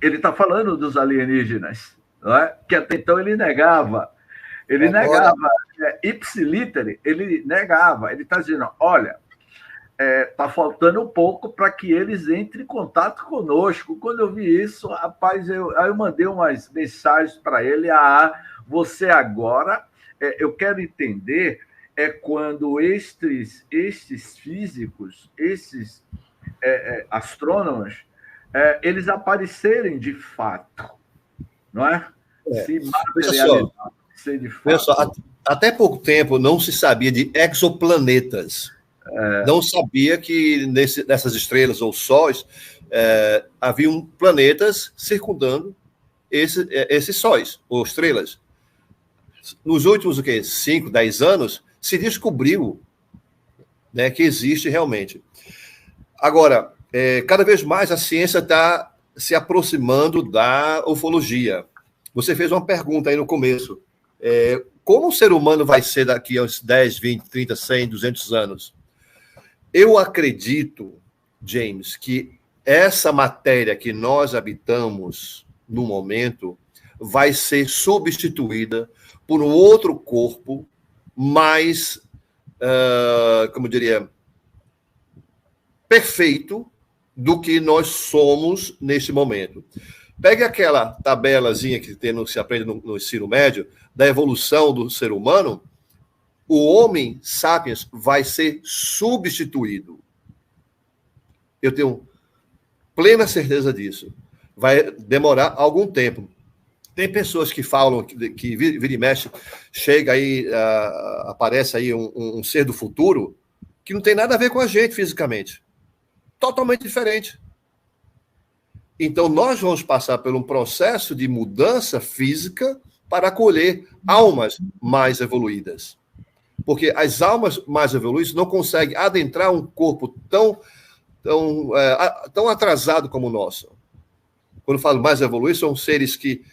ele está falando dos alienígenas, não é? Que até então ele negava. Ele negava, ipsiliter, ele negava. Ele está dizendo, olha, está faltando um pouco para que eles entrem em contato conosco. Quando eu vi isso, rapaz, aí eu mandei umas mensagens para ele, você agora, eu quero entender, quando estes físicos, esses astrônomos, eles aparecerem de fato, não é? Se materializar, ser de fato. Só, até pouco tempo não se sabia de exoplanetas. Não sabia que nessas estrelas ou sóis haviam planetas circundando esses sóis ou estrelas. Nos últimos 5, 10 anos, se descobriu, né, que existe realmente. Agora, cada vez mais a ciência está se aproximando da ufologia. Você fez uma pergunta aí no começo. Como o ser humano vai ser daqui a uns 10, 20, 30, 100, 200 anos? Eu acredito, James, que essa matéria que nós habitamos no momento vai ser substituída por um outro corpo mais, como eu diria, perfeito do que nós somos neste momento. Pegue aquela tabelazinha que se aprende no ensino médio, da evolução do ser humano, o Homo sapiens vai ser substituído. Eu tenho plena certeza disso. Vai demorar algum tempo. Tem pessoas que falam que vira e mexe, chega aí, aparece aí um ser do futuro que não tem nada a ver com a gente fisicamente. Totalmente diferente. Então, nós vamos passar por um processo de mudança física para acolher almas mais evoluídas. Porque as almas mais evoluídas não conseguem adentrar um corpo tão atrasado como o nosso. Quando eu falo mais evoluídos, são seres que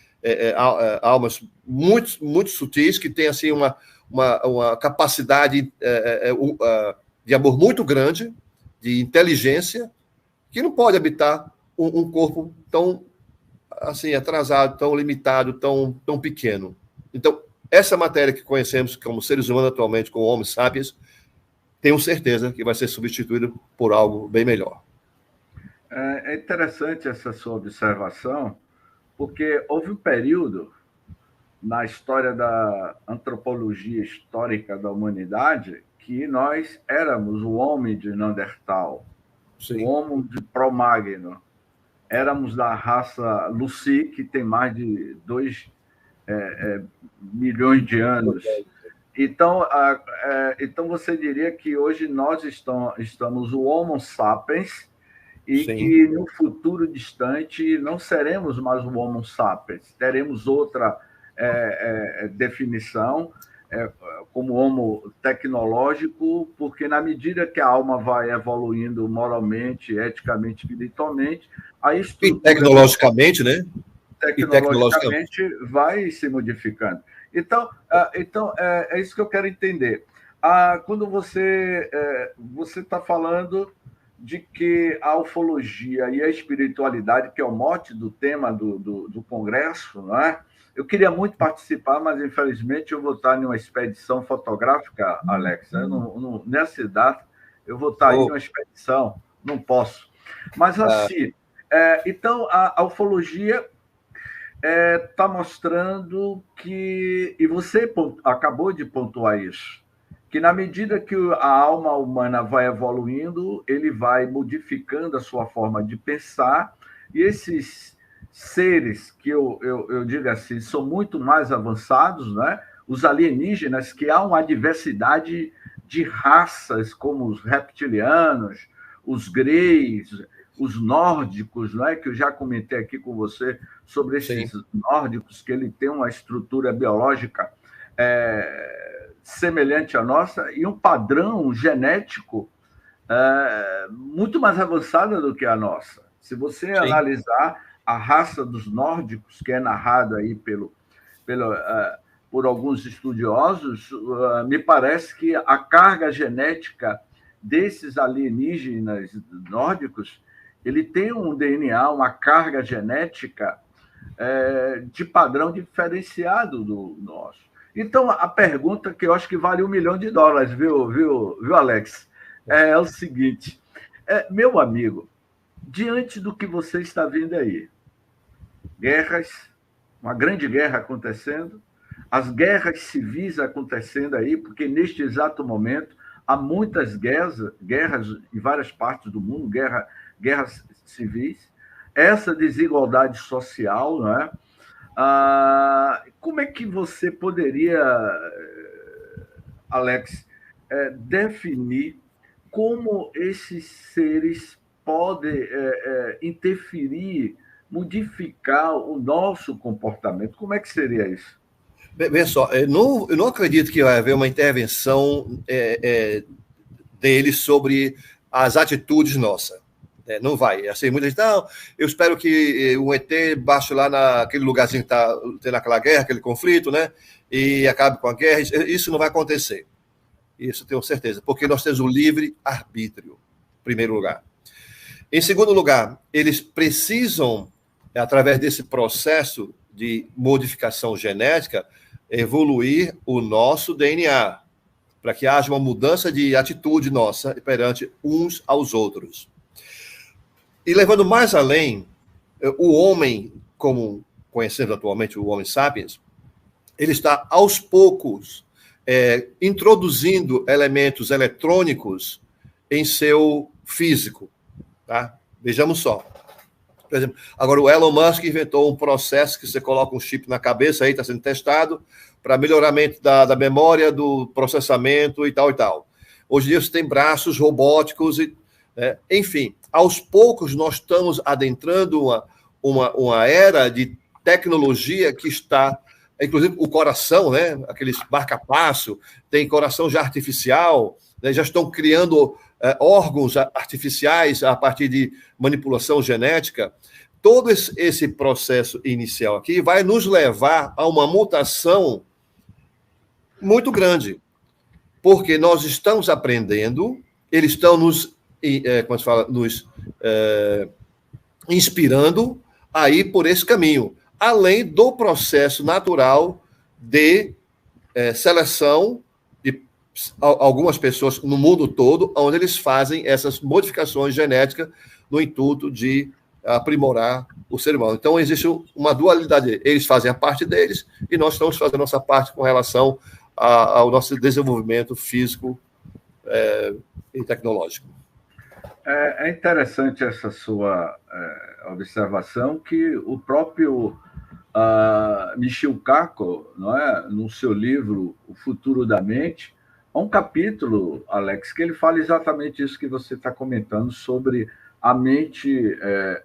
almas muito, muito sutis, que têm assim, uma capacidade de amor muito grande, de inteligência, que não pode habitar um corpo tão assim, atrasado, tão limitado, tão pequeno. Então, essa matéria que conhecemos como seres humanos atualmente, como Homo sapiens, tenho certeza que vai ser substituído por algo bem melhor. É interessante essa sua observação, porque houve um período na história da antropologia histórica da humanidade que nós éramos o homem de Neandertal, sim, o homem de Cro-Magnon, éramos da raça Lucy, que tem mais de 2 milhões de anos. Então, você diria que hoje nós estamos o Homo sapiens e sim, que no futuro distante não seremos mais o Homo sapiens, teremos outra definição, como homo tecnológico, porque na medida que a alma vai evoluindo moralmente, eticamente, espiritualmente, a estrutura... E tecnologicamente, né? Tecnologicamente vai se modificando. Então, é isso que eu quero entender. Quando você está falando de que a ufologia e a espiritualidade, que é o mote do tema do Congresso, não é? Eu queria muito participar, mas, infelizmente, eu vou estar em uma expedição fotográfica, Alex. Nessa data, eu vou estar em uma expedição, não posso. Mas, assim, então, a ufologia está mostrando que, e você acabou de pontuar isso, que na medida que a alma humana vai evoluindo, ele vai modificando a sua forma de pensar, e esses seres que eu digo assim, são muito mais avançados, né? Os alienígenas, que há uma diversidade de raças, como os reptilianos, os greys, os nórdicos, não é? Que eu já comentei aqui com você sobre esses nórdicos, que ele tem uma estrutura biológica semelhante à nossa e um padrão genético muito mais avançado do que a nossa. Se você analisar a raça dos nórdicos, que é narrado aí por alguns estudiosos, me parece que a carga genética desses alienígenas nórdicos, ele tem um DNA, uma carga genética de padrão diferenciado do nosso. Então, a pergunta que eu acho que vale $1 milhão, viu, Alex? É o seguinte, meu amigo, diante do que você está vendo aí, guerras, uma grande guerra acontecendo, as guerras civis acontecendo aí, porque neste exato momento há muitas guerras em várias partes do mundo, guerras civis, essa desigualdade social, não é? Como é que você poderia, Alex, definir como esses seres podem interferir, modificar o nosso comportamento? Como é que seria isso? Vê só, eu não acredito que vai haver uma intervenção deles sobre as atitudes nossas. Não vai. Assim, muita gente, não, eu espero que o ET baixe lá naquele lugarzinho que está tendo aquela guerra, aquele conflito, né? E acabe com a guerra. Isso não vai acontecer. Isso tenho certeza, porque nós temos o livre arbítrio, em primeiro lugar. Em segundo lugar, eles precisam, através desse processo de modificação genética, evoluir o nosso DNA, para que haja uma mudança de atitude nossa perante uns aos outros. E levando mais além, o homem, como conhecemos atualmente o Homo sapiens, ele está aos poucos introduzindo elementos eletrônicos em seu físico. Tá? Vejamos só. Por exemplo, agora o Elon Musk inventou um processo que você coloca um chip na cabeça, aí está sendo testado, para melhoramento da memória, do processamento e tal e tal. Hoje em dia você tem braços robóticos, enfim, aos poucos nós estamos adentrando uma era de tecnologia que está, inclusive o coração, né? Aqueles marca-passo, tem coração já artificial, né? Já estão criando órgãos artificiais a partir de manipulação genética. Todo esse processo inicial aqui vai nos levar a uma mutação muito grande, porque nós estamos aprendendo, eles estão nos inspirando a ir por esse caminho, além do processo natural de seleção de algumas pessoas no mundo todo, onde eles fazem essas modificações genéticas no intuito de aprimorar o ser humano. Então, existe uma dualidade. Eles fazem a parte deles e nós estamos fazendo a nossa parte com relação ao nosso desenvolvimento físico e tecnológico. É interessante essa sua observação, que o próprio Michio Kaku, não é, no seu livro O Futuro da Mente, há um capítulo, Alex, que ele fala exatamente isso que você está comentando, sobre a mente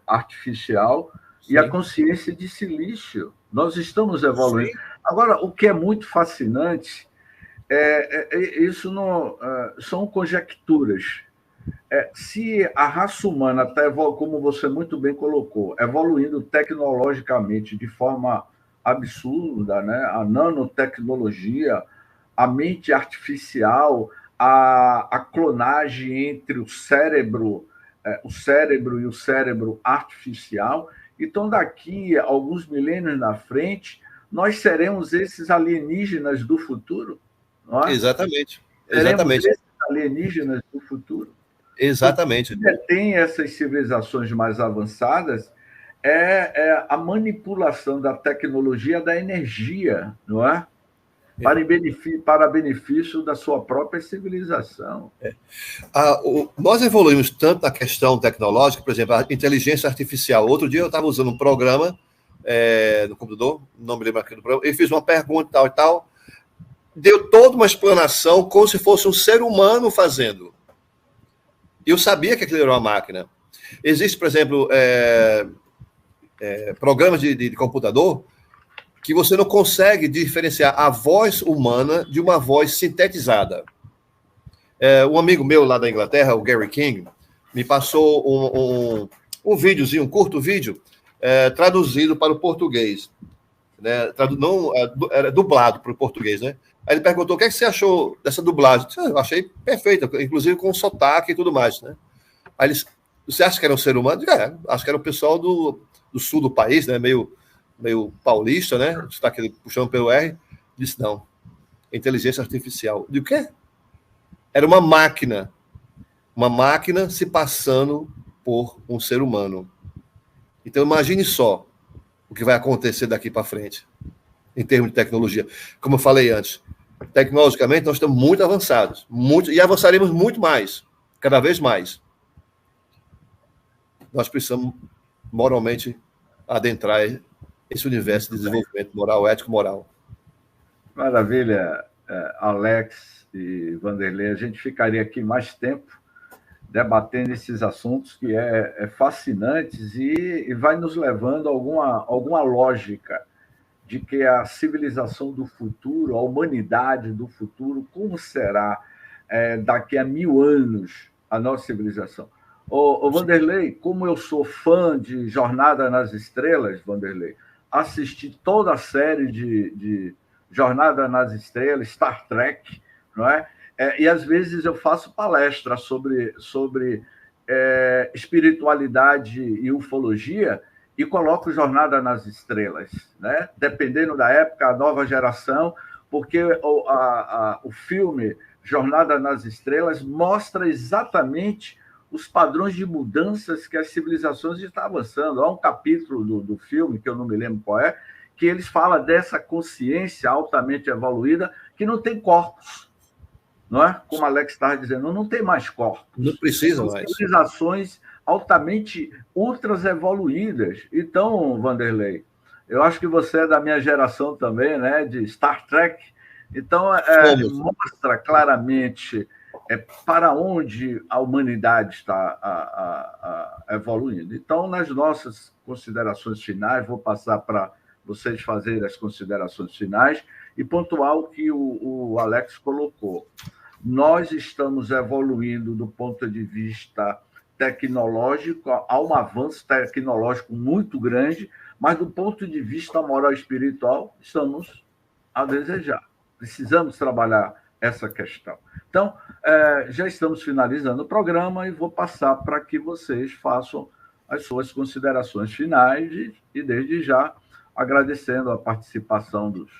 artificial. Sim. E a consciência de silício. Nós estamos evoluindo. Sim. Agora, o que é muito fascinante, isso não são conjecturas. Se a raça humana está, como você muito bem colocou, evoluindo tecnologicamente de forma absurda, né? A nanotecnologia, a mente artificial, a clonagem entre o cérebro e o cérebro artificial. Então, daqui a alguns milênios na frente, nós seremos esses alienígenas do futuro, não é? Exatamente. Seremos esses alienígenas do futuro. Exatamente. O que tem essas civilizações mais avançadas é a manipulação da tecnologia da energia, não é? Para benefício da sua própria civilização. Nós evoluímos tanto na questão tecnológica, por exemplo, a inteligência artificial. Outro dia eu estava usando um programa no computador, não me lembro aqui do programa, e fiz uma pergunta tal e tal, deu toda uma explanação como se fosse um ser humano fazendo. Eu sabia que aquilo era uma máquina. Existe, por exemplo, programas de computador que você não consegue diferenciar a voz humana de uma voz sintetizada. Um amigo meu lá da Inglaterra, o Gary King, me passou um videozinho, um curto vídeo, traduzido para o português. Né? Era dublado para o português, né? Aí ele perguntou, o que é que você achou dessa dublagem? Eu achei perfeita, inclusive com sotaque e tudo mais, né? Aí ele, você acha que era um ser humano? Acho que era o pessoal do sul do país, né? Meio paulista, né? Está puxando pelo R. Disse, não. Inteligência artificial. De o quê? Era uma máquina se passando por um ser humano. Então, imagine só o que vai acontecer daqui para frente, em termos de tecnologia. Como eu falei antes, tecnologicamente nós estamos muito avançados, e avançaremos muito mais, cada vez mais. Nós precisamos, moralmente, adentrar esse universo de desenvolvimento moral, ético-moral. Maravilha, Alex e Vanderlei. A gente ficaria aqui mais tempo debatendo esses assuntos que é fascinantes e vai nos levando a alguma lógica de que a civilização do futuro, a humanidade do futuro, como será daqui a 1000 anos a nossa civilização. Vanderlei, como eu sou fã de Jornada nas Estrelas, Vanderlei, assisti toda a série de Jornada nas Estrelas, Star Trek, não é? E às vezes eu faço palestra sobre espiritualidade e ufologia e coloco Jornada nas Estrelas, né? Dependendo da época, a nova geração, porque o filme Jornada nas Estrelas mostra exatamente os padrões de mudanças que as civilizações estão avançando. Há um capítulo do filme, que eu não me lembro qual é, que eles falam dessa consciência altamente evoluída que não tem corpos. Não é? Como Alex estava dizendo, não tem mais corpos. Não precisa mais. Civilizações altamente ultras evoluídas. Então, Vanderlei, eu acho que você é da minha geração também, né? De Star Trek. Então, mostra claramente para onde a humanidade está evoluindo. Então, nas nossas considerações finais, vou passar para vocês fazerem as considerações finais e pontuar o que o Alex colocou. Nós estamos evoluindo do ponto de vista tecnológico, há um avanço tecnológico muito grande, mas do ponto de vista moral e espiritual, estamos a desejar. Precisamos trabalhar essa questão. Então, já estamos finalizando o programa e vou passar para que vocês façam as suas considerações finais e desde já agradecendo a participação dos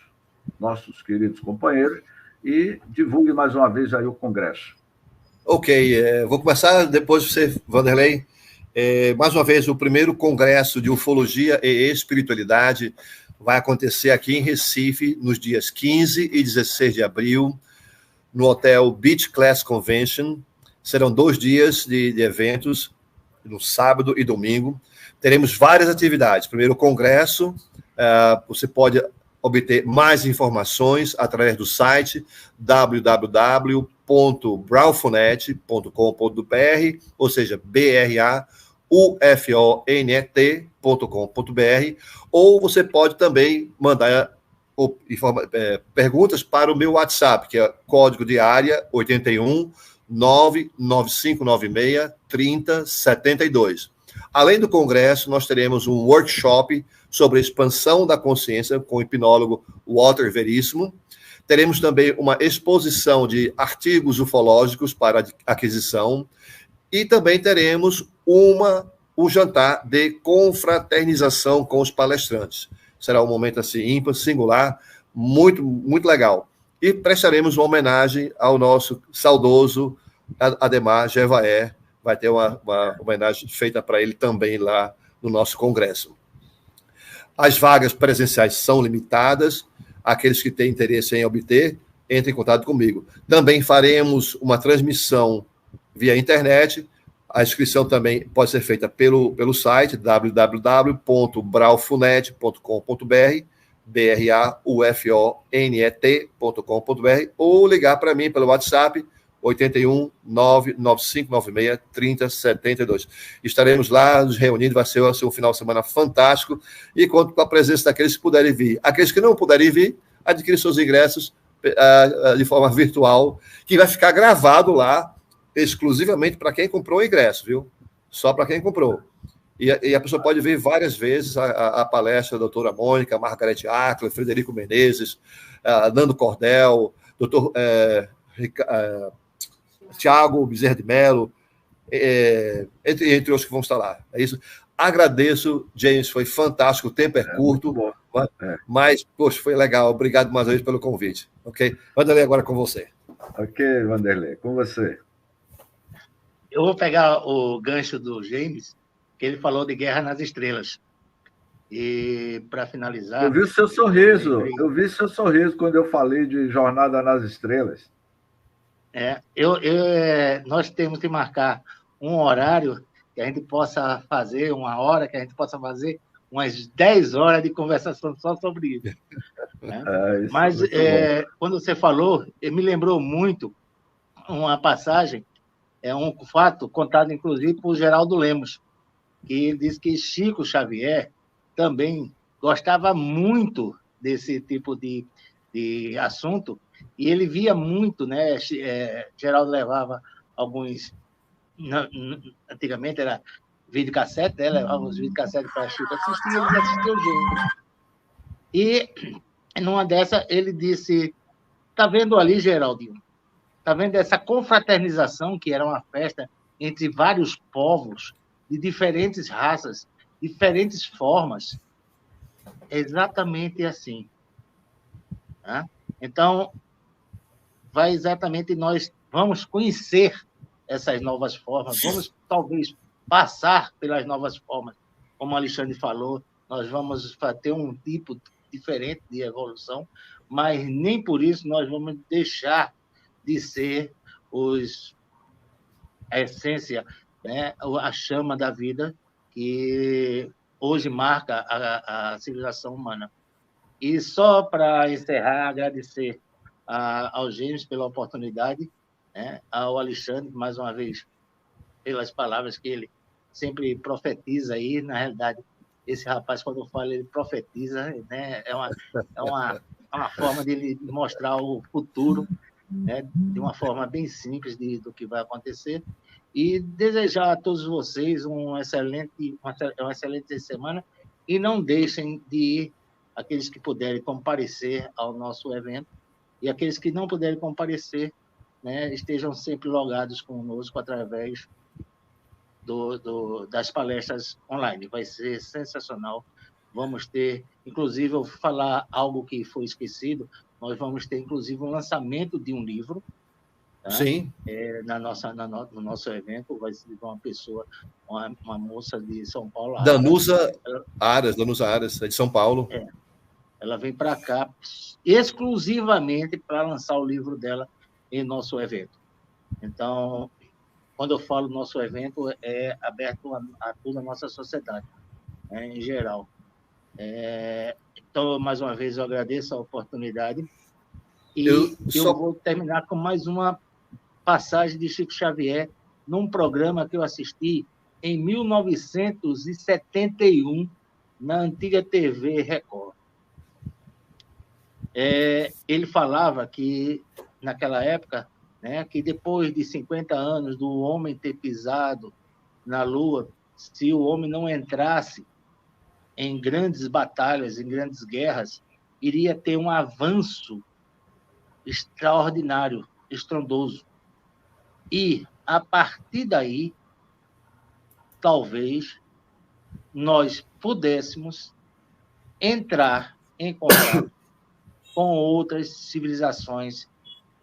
nossos queridos companheiros e divulgue mais uma vez aí o Congresso. Ok, vou começar depois de você, Vanderlei. Mais uma vez, o primeiro Congresso de Ufologia e Espiritualidade vai acontecer aqui em Recife, nos dias 15 e 16 de abril, no Hotel Beach Class Convention. Serão 2 dias de eventos, no sábado e domingo. Teremos várias atividades. Primeiro, o Congresso, você pode obter mais informações através do site www.braufonet.com.br, ou seja, braufonet.com.br, ou você pode também mandar perguntas para o meu WhatsApp, que é código de área 81 99596 3072. Além do congresso, nós teremos um workshop sobre a expansão da consciência com o hipnólogo Walter Veríssimo. Teremos também uma exposição de artigos ufológicos para aquisição e também teremos um jantar de confraternização com os palestrantes. Será um momento assim ímpar, singular, muito, muito legal. E prestaremos uma homenagem ao nosso saudoso Ademar Jevaé. Vai ter uma homenagem feita para ele também lá no nosso congresso. As vagas presenciais são limitadas. Aqueles que têm interesse em obter, entrem em contato comigo. Também faremos uma transmissão via internet. A inscrição também pode ser feita pelo site www.braufonet.com.br, braufonet.com.br, ou ligar para mim pelo WhatsApp 81 99596 3072. Estaremos lá nos reunindo, vai ser um final de semana fantástico e conto com a presença daqueles que puderem vir. Aqueles que não puderem vir, adquirem seus ingressos de forma virtual, que vai ficar gravado lá exclusivamente para quem comprou o ingresso, viu? Só para quem comprou. E a pessoa pode ver várias vezes a palestra da doutora Mônica, Margarete Ackler, Frederico Menezes, Nando Cordel, doutor Tiago Bezerra de Mello, entre outros que vão estar lá. É isso. Agradeço, James, foi fantástico, o tempo é curto, mas, poxa, foi legal. Obrigado mais uma vez pelo convite. Ok? Vanderlei, agora com você. Ok, Vanderlei, com você. Eu vou pegar o gancho do James, que ele falou de Guerra nas Estrelas. E, para finalizar... Eu vi seu sorriso quando eu falei de Jornada nas Estrelas. Nós temos que marcar um horário que a gente possa fazer, uma hora que a gente possa fazer umas 10 horas de conversação só sobre isso. Né? Mas, quando você falou, me lembrou muito uma passagem, um fato contado, inclusive, por Geraldo Lemos, que ele disse que Chico Xavier também gostava muito desse tipo de assunto, e ele via muito, né? Geraldo levava alguns... Antigamente era videocassete, né? Levava os videocassetes para Chico assistir, eles assistiam juntos. E, numa dessa, ele disse: tá vendo ali, Geraldinho? Tá vendo essa confraternização, que era uma festa entre vários povos, de diferentes raças, diferentes formas? É exatamente assim. Tá? Então, nós vamos conhecer essas novas formas, vamos talvez passar pelas novas formas, como o Alexandre falou, nós vamos ter um tipo diferente de evolução, mas nem por isso nós vamos deixar de ser a essência, né, a chama da vida que hoje marca a civilização humana. E só para encerrar, agradecer ao James pela oportunidade, né, ao Alexandre, mais uma vez, pelas palavras que ele sempre profetiza aí. Na realidade, esse rapaz, quando eu falo, ele profetiza, né, é uma forma de ele mostrar o futuro, né, de uma forma bem simples do que vai acontecer. E desejar a todos vocês uma excelente semana, e não deixem de ir, aqueles que puderem comparecer ao nosso evento, e aqueles que não puderem comparecer, né, estejam sempre logados conosco através das palestras online. Vai ser sensacional. Vamos ter, inclusive, eu vou falar algo que foi esquecido, nós vamos ter, inclusive, um lançamento de um livro. Tá? Sim. No nosso evento vai ser uma pessoa, uma moça de São Paulo. Danusa Aras, é de São Paulo. Ela vem para cá exclusivamente para lançar o livro dela em nosso evento. Então, quando eu falo nosso evento, é aberto a toda a nossa sociedade, né, em geral. Então, mais uma vez, eu agradeço a oportunidade. E eu vou terminar com mais uma passagem de Chico Xavier, num programa que eu assisti em 1971, na antiga TV Record. Ele falava que, naquela época, né, que depois de 50 anos do homem ter pisado na Lua, se o homem não entrasse em grandes batalhas, em grandes guerras, iria ter um avanço extraordinário, estrondoso. E, a partir daí, talvez nós pudéssemos entrar em contato com outras civilizações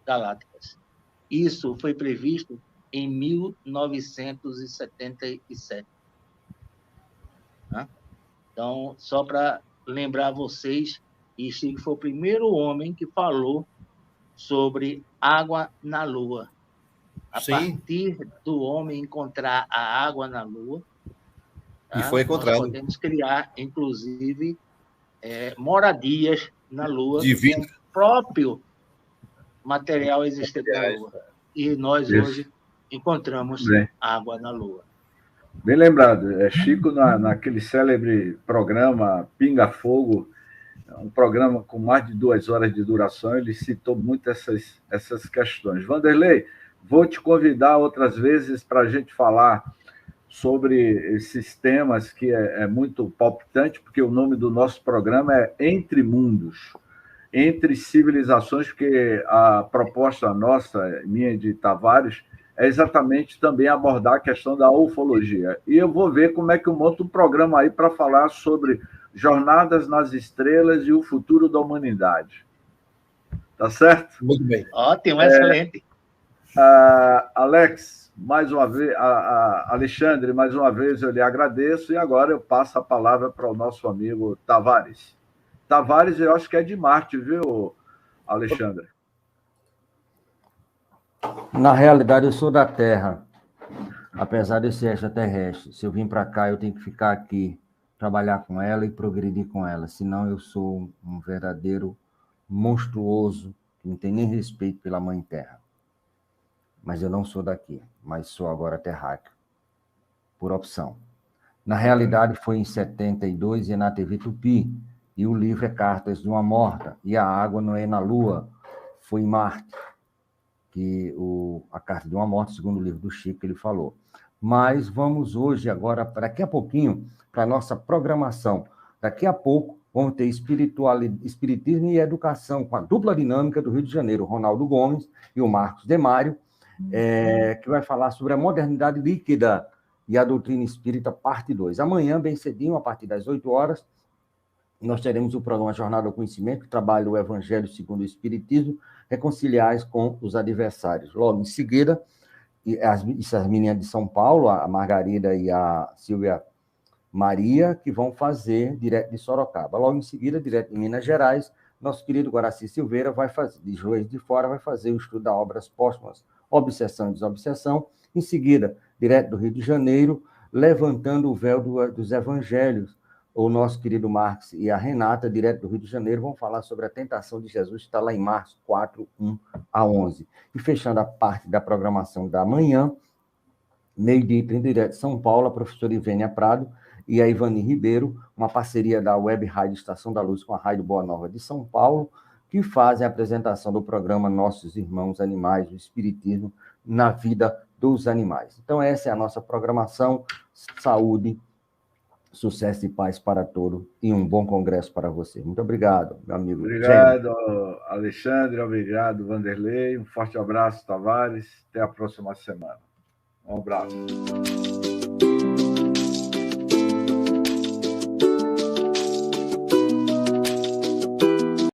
galácticas. Isso foi previsto em 1977. Tá? Então, só para lembrar vocês, Chico foi o primeiro homem que falou sobre água na Lua. A partir do homem encontrar a água na Lua, tá? E foi encontrado. Nós podemos criar, inclusive, moradias na Lua, de vidro, com o próprio material existente na Lua. e nós Isso. hoje encontramos água na Lua. Bem lembrado. Chico, naquele célebre programa Pinga Fogo, um programa com mais de 2 horas de duração, ele citou muito essas questões. Vanderlei, vou te convidar outras vezes para a gente falar sobre esses temas que é muito palpitante, porque o nome do nosso programa é Entre Mundos, entre civilizações, porque a proposta nossa, minha de Tavares, é exatamente também abordar a questão da ufologia. E eu vou ver como é que eu monto um programa aí para falar sobre jornadas nas estrelas e o futuro da humanidade. Tá certo? Muito bem. Ótimo, excelente. Alex, mais uma vez, Alexandre, mais uma vez eu lhe agradeço, e agora eu passo a palavra para o nosso amigo Tavares. Tavares, eu acho que é de Marte, viu, Alexandre? Na realidade, eu sou da Terra, apesar de ser extraterrestre. Se eu vim para cá, eu tenho que ficar aqui, trabalhar com ela e progredir com ela. Senão, eu sou um verdadeiro monstruoso, que não tem nem respeito pela Mãe Terra. Mas eu não sou daqui, mas sou agora terráqueo, por opção. Na realidade, foi em 72 e é na TV Tupi, e o livro é Cartas de uma Morta, e a água não é na Lua, foi em Marte, que a Carta de uma Morta, segundo o livro do Chico, ele falou. Mas vamos hoje, agora, daqui a pouquinho, para a nossa programação. Daqui a pouco, vamos ter espiritismo e educação, com a dupla dinâmica do Rio de Janeiro, o Ronaldo Gomes e o Marcos Demário, que vai falar sobre a modernidade líquida e a doutrina espírita, parte 2. Amanhã, bem cedinho, a partir das 8 horas, nós teremos o programa Jornada ao Conhecimento, que trabalha o Evangelho segundo o Espiritismo, reconciliais com os adversários. Logo em seguida, essas meninas de São Paulo, a Margarida e a Silvia Maria, que vão fazer direto de Sorocaba. Logo em seguida, direto de Minas Gerais, nosso querido Guaraci Silveira vai fazer, de Juiz de Fora, vai fazer o estudo da Obras Póstumas, Obsessão e Desobsessão. Em seguida, direto do Rio de Janeiro, Levantando o Véu dos Evangelhos, o nosso querido Marx e a Renata, direto do Rio de Janeiro, vão falar sobre a tentação de Jesus, que está lá em março 4, 1 a 11. E fechando a parte da programação da manhã, 12h30, direto de São Paulo, a professora Ivênia Prado e a Ivani Ribeiro, uma parceria da Web Rádio Estação da Luz com a Rádio Boa Nova de São Paulo, que fazem a apresentação do programa Nossos Irmãos Animais, o Espiritismo na Vida dos Animais. Então, essa é a nossa programação. Saúde, sucesso e paz para todos e um bom congresso para você. Muito obrigado, meu amigo. Obrigado, Alexandre. Obrigado, Vanderlei. Um forte abraço, Tavares. Até a próxima semana. Um abraço.